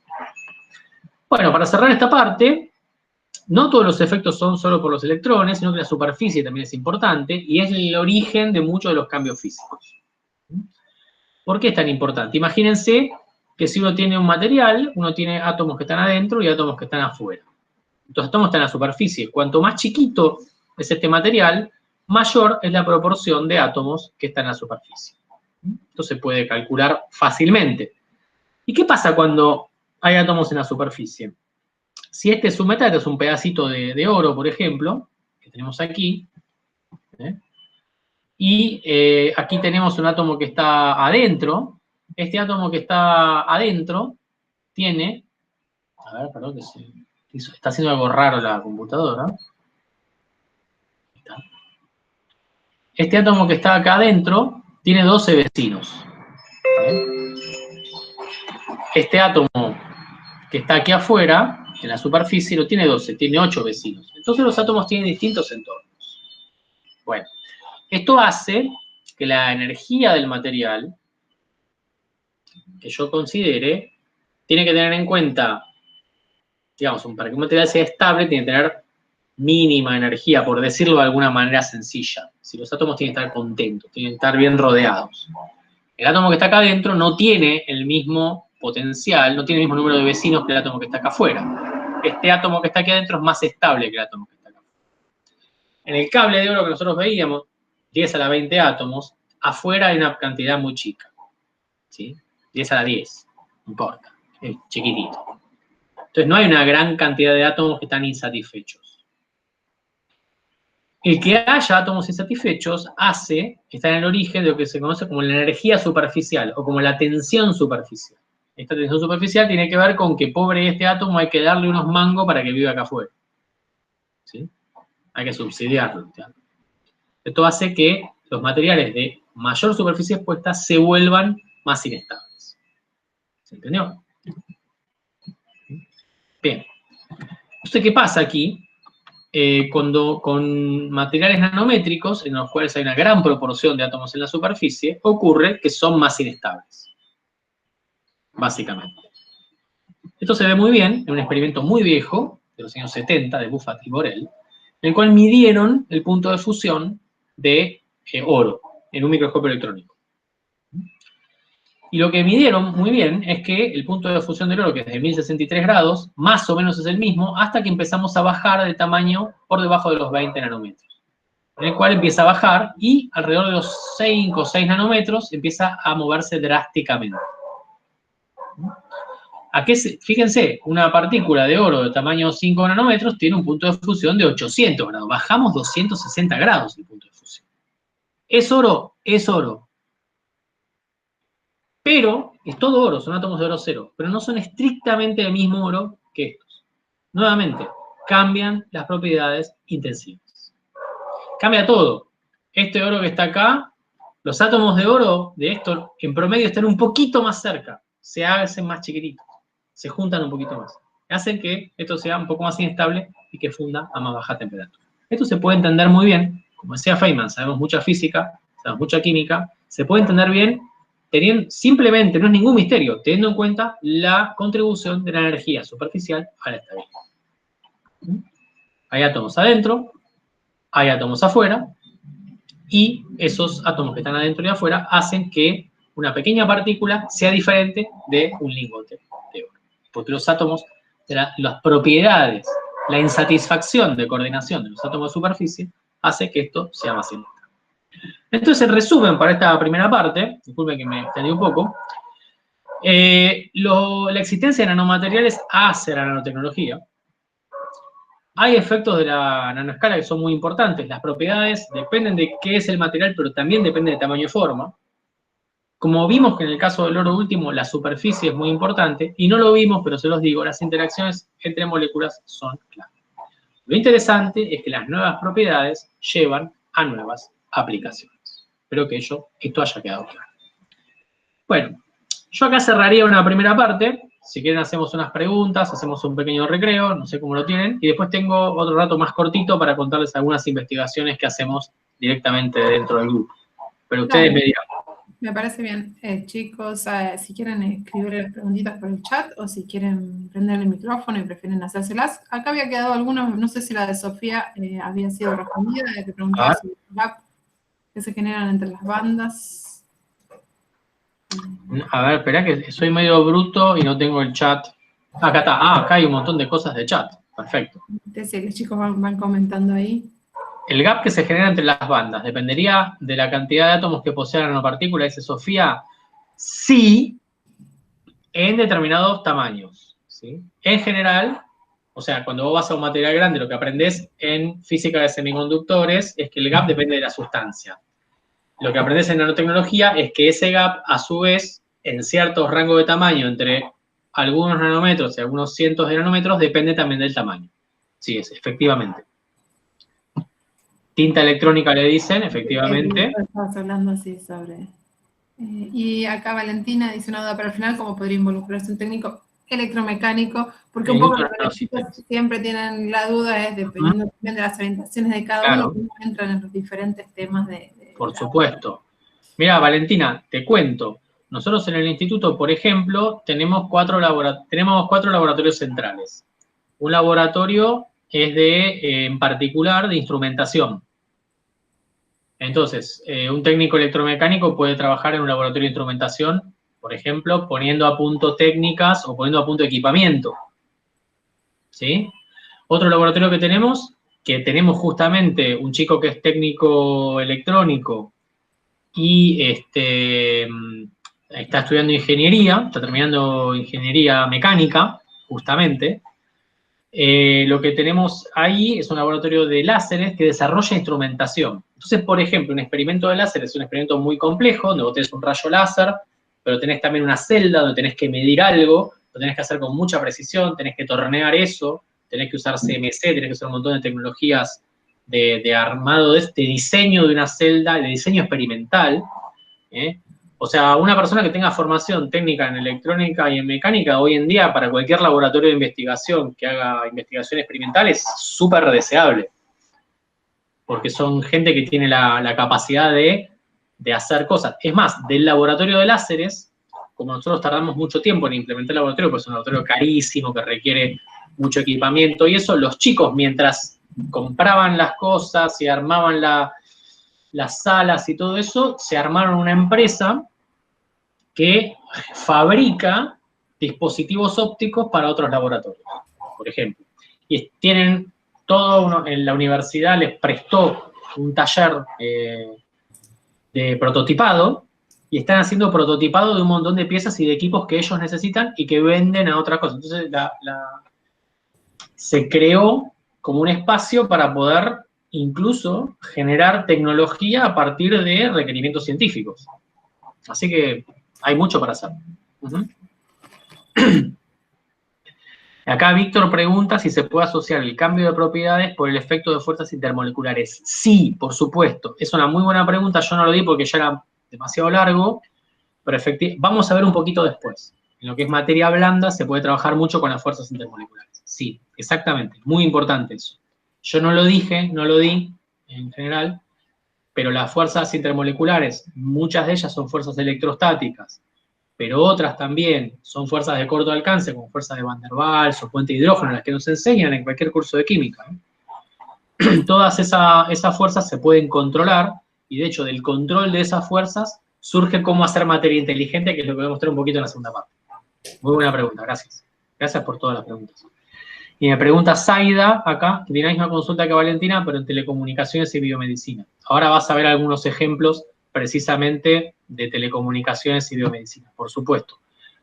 Bueno, para cerrar esta parte, no todos los efectos son solo por los electrones, sino que la superficie también es importante y es el origen de muchos de los cambios físicos. ¿Por qué es tan importante? Imagínense que si uno tiene un material, uno tiene átomos que están adentro y átomos que están afuera. Los átomos están en la superficie. Cuanto más chiquito es este material, mayor es la proporción de átomos que están en la superficie. Esto se puede calcular fácilmente. ¿Y qué pasa cuando hay átomos en la superficie? Si este es un metal, este es un pedacito de oro, por ejemplo, que tenemos aquí, y aquí tenemos un átomo que está adentro. Este átomo que está adentro tiene, a ver, perdón, que está haciendo algo raro la computadora. Este átomo que está acá adentro tiene 12 vecinos. Este átomo que está aquí afuera, en la superficie, no tiene 12, tiene 8 vecinos. Entonces los átomos tienen distintos entornos. Bueno, esto hace que la energía del material que yo considere tiene que tener en cuenta, digamos, para que un material sea estable, tiene que tener mínima energía, por decirlo de alguna manera sencilla. Si los átomos tienen que estar contentos, tienen que estar bien rodeados. El átomo que está acá adentro no tiene el mismo potencial, no tiene el mismo número de vecinos que el átomo que está acá afuera. Este átomo que está aquí adentro es más estable que el átomo que está acá afuera. En el cable de oro que nosotros veíamos, 10 a la 20 átomos, afuera hay una cantidad muy chica. ¿Sí? 10 a la 10, no importa, es chiquitito. Entonces no hay una gran cantidad de átomos que están insatisfechos. El que haya átomos insatisfechos está en el origen de lo que se conoce como la energía superficial o como la tensión superficial. Esta tensión superficial tiene que ver con que pobre este átomo hay que darle unos mangos para que viva acá afuera. ¿Sí? Hay que subsidiarlo. Esto hace que los materiales de mayor superficie expuesta se vuelvan más inestables. ¿Se entendió? Bien. Entonces, ¿qué pasa aquí? Cuando con materiales nanométricos, en los cuales hay una gran proporción de átomos en la superficie, ocurre que son más inestables, básicamente. Esto se ve muy bien en un experimento muy viejo, de los años 70, de Buffat y Borel, en el cual midieron el punto de fusión de oro en un microscopio electrónico. Y lo que midieron muy bien es que el punto de fusión del oro, que es de 1063 grados, más o menos es el mismo, hasta que empezamos a bajar de tamaño por debajo de los 20 nanómetros. En el cual empieza a bajar y alrededor de los 5 o 6 nanómetros empieza a moverse drásticamente. Fíjense, una partícula de oro de tamaño 5 nanómetros tiene un punto de fusión de 800 grados. Bajamos 260 grados el punto de fusión. ¿Es oro? Es oro. Pero es todo oro, son átomos de oro cero, pero no son estrictamente el mismo oro que estos. Nuevamente, cambian las propiedades intensivas. Cambia todo. Este oro que está acá, los átomos de oro de esto en promedio están un poquito más cerca, se hacen más chiquititos, se juntan un poquito más. Hacen que esto sea un poco más inestable y que funda a más baja temperatura. Esto se puede entender muy bien, como decía Feynman, sabemos mucha física, sabemos mucha química, se puede entender bien simplemente, no es ningún misterio, teniendo en cuenta la contribución de la energía superficial a la estabilidad. Hay átomos adentro, hay átomos afuera, y esos átomos que están adentro y afuera hacen que una pequeña partícula sea diferente de un lingote de oro. Porque los átomos, las propiedades, la insatisfacción de coordinación de los átomos de superficie hace que esto sea más inestable. Entonces, en resumen, para esta primera parte, disculpen que me extendí un poco, la existencia de nanomateriales hace la nanotecnología. Hay efectos de la nanoescala que son muy importantes. Las propiedades dependen de qué es el material, pero también depende de tamaño y forma. Como vimos que en el caso del oro último, la superficie es muy importante, y no lo vimos, pero se los digo, las interacciones entre moléculas son clave. Lo interesante es que las nuevas propiedades llevan a nuevas aplicaciones. Espero que esto haya quedado claro. Bueno, yo acá cerraría una primera parte. Si quieren hacemos unas preguntas, hacemos un pequeño recreo, no sé cómo lo tienen. Y después tengo otro rato más cortito para contarles algunas investigaciones que hacemos directamente dentro del grupo. Pero ustedes me dirán. Me parece bien. Chicos, si quieren escribir las preguntitas por el chat o si quieren prender el micrófono y prefieren hacérselas. Acá había quedado alguna, no sé si la de Sofía había sido respondida, que preguntaba sobre el gap que se generan entre las bandas. A ver, esperá que soy medio bruto y no tengo el chat. Acá está. Acá hay un montón de cosas de chat. Perfecto. Sí, los chicos van comentando ahí. El gap que se genera entre las bandas dependería de la cantidad de átomos que posee la nanopartícula, dice Sofía. Sí, en determinados tamaños. ¿Sí? En general, o sea, cuando vos vas a un material grande, lo que aprendés en física de semiconductores es que el gap depende de la sustancia. Lo que aprendés en nanotecnología es que ese gap, a su vez, en ciertos rangos de tamaño, entre algunos nanómetros y algunos cientos de nanómetros, depende también del tamaño. Sí, efectivamente. Tinta electrónica le dicen, efectivamente. Estabas hablando así sobre... y acá Valentina dice una duda, pero al final, ¿cómo podría involucrarse un técnico electromecánico? Porque un poco lo que los chicos siempre tienen la duda es, dependiendo también de las orientaciones de cada uno, cómo entran en los diferentes temas de por supuesto. Mira, Valentina, te cuento. Nosotros en el instituto, por ejemplo, tenemos cuatro laboratorios centrales. Un laboratorio es en particular, de instrumentación. Entonces, un técnico electromecánico puede trabajar en un laboratorio de instrumentación, por ejemplo, poniendo a punto técnicas o poniendo a punto equipamiento. ¿Sí? Otro laboratorio que tenemos justamente un chico que es técnico electrónico y está estudiando ingeniería, está terminando ingeniería mecánica, justamente. Lo que tenemos ahí es un laboratorio de láseres que desarrolla instrumentación. Entonces, por ejemplo, un experimento de láser es un experimento muy complejo, donde vos tenés un rayo láser, pero tenés también una celda donde tenés que medir algo, lo tenés que hacer con mucha precisión, tenés que tornear eso, tenés que usar CMC, tenés que usar un montón de tecnologías de armado, de diseño de una celda, de diseño experimental. O sea, una persona que tenga formación técnica en electrónica y en mecánica, hoy en día, para cualquier laboratorio de investigación que haga investigación experimental, es súper deseable. Porque son gente que tiene la capacidad de hacer cosas. Es más, del laboratorio de láseres, como nosotros tardamos mucho tiempo en implementar el laboratorio, pues es un laboratorio carísimo, que requiere mucho equipamiento y eso, los chicos, mientras compraban las cosas y armaban las salas y todo eso, se armaron una empresa que fabrica dispositivos ópticos para otros laboratorios, por ejemplo. Y tienen todo, en la universidad les prestó un taller de prototipado, y están haciendo prototipado de un montón de piezas y de equipos que ellos necesitan y que venden a otras cosas. Entonces, se creó como un espacio para poder incluso generar tecnología a partir de requerimientos científicos. Así que hay mucho para hacer. Acá Víctor pregunta si se puede asociar el cambio de propiedades por el efecto de fuerzas intermoleculares. Sí, por supuesto. Es una muy buena pregunta. Yo no lo di porque ya era demasiado largo, pero vamos a ver un poquito después. En lo que es materia blanda se puede trabajar mucho con las fuerzas intermoleculares. Sí, exactamente. Muy importante eso. Yo no lo dije, no lo di en general, pero las fuerzas intermoleculares, muchas de ellas son fuerzas electrostáticas, pero otras también son fuerzas de corto alcance, como fuerzas de Van der Waals o puente de hidrógeno, las que nos enseñan en cualquier curso de química. Todas esas fuerzas se pueden controlar, y de hecho del control de esas fuerzas surge cómo hacer materia inteligente, que es lo que voy a mostrar un poquito en la segunda parte. Muy buena pregunta, gracias. Gracias por todas las preguntas. Y me pregunta Zaida, acá, que tiene la misma consulta que Valentina, pero en telecomunicaciones y biomedicina. Ahora vas a ver algunos ejemplos precisamente de telecomunicaciones y biomedicina, por supuesto.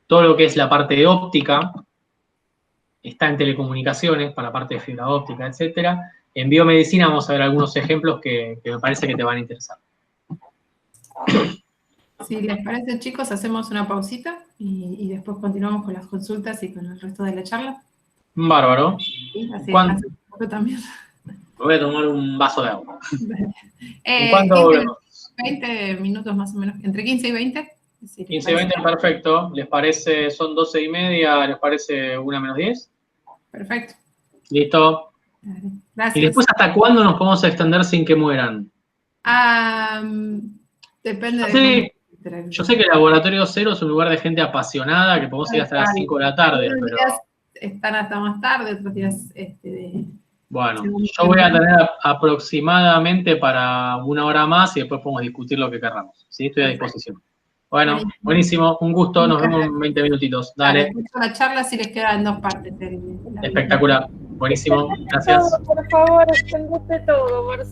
Todo lo que es la parte de óptica está en telecomunicaciones, para la parte de fibra óptica, etcétera. En biomedicina vamos a ver algunos ejemplos que me parece que te van a interesar. Si les parece, chicos, hacemos una pausita y después continuamos con las consultas y con el resto de la charla. Bárbaro. Sí, así yo también. Voy a tomar un vaso de agua. ¿En cuánto volvemos? 20 minutos más o menos, entre 15 y 20. 15 y 20, perfecto. ¿Les parece, son 12:30, les parece 1:10? Perfecto. Listo. Gracias. ¿Y después hasta cuándo nos podemos extender sin que mueran? Depende yo sé que el Laboratorio Cero es un lugar de gente apasionada, que podemos ir hasta las 5 de la tarde. Algunos días están hasta más tarde, otros días... Bueno, yo voy a tener aproximadamente para 1 hora más y después podemos discutir lo que querramos. ¿Sí? Estoy a disposición. Bueno, buenísimo, un gusto, nos vemos en 20 minutitos. Dale. La charla si les queda en 2 partes. Espectacular, buenísimo, gracias. Por favor, extendete todo, Marcelo.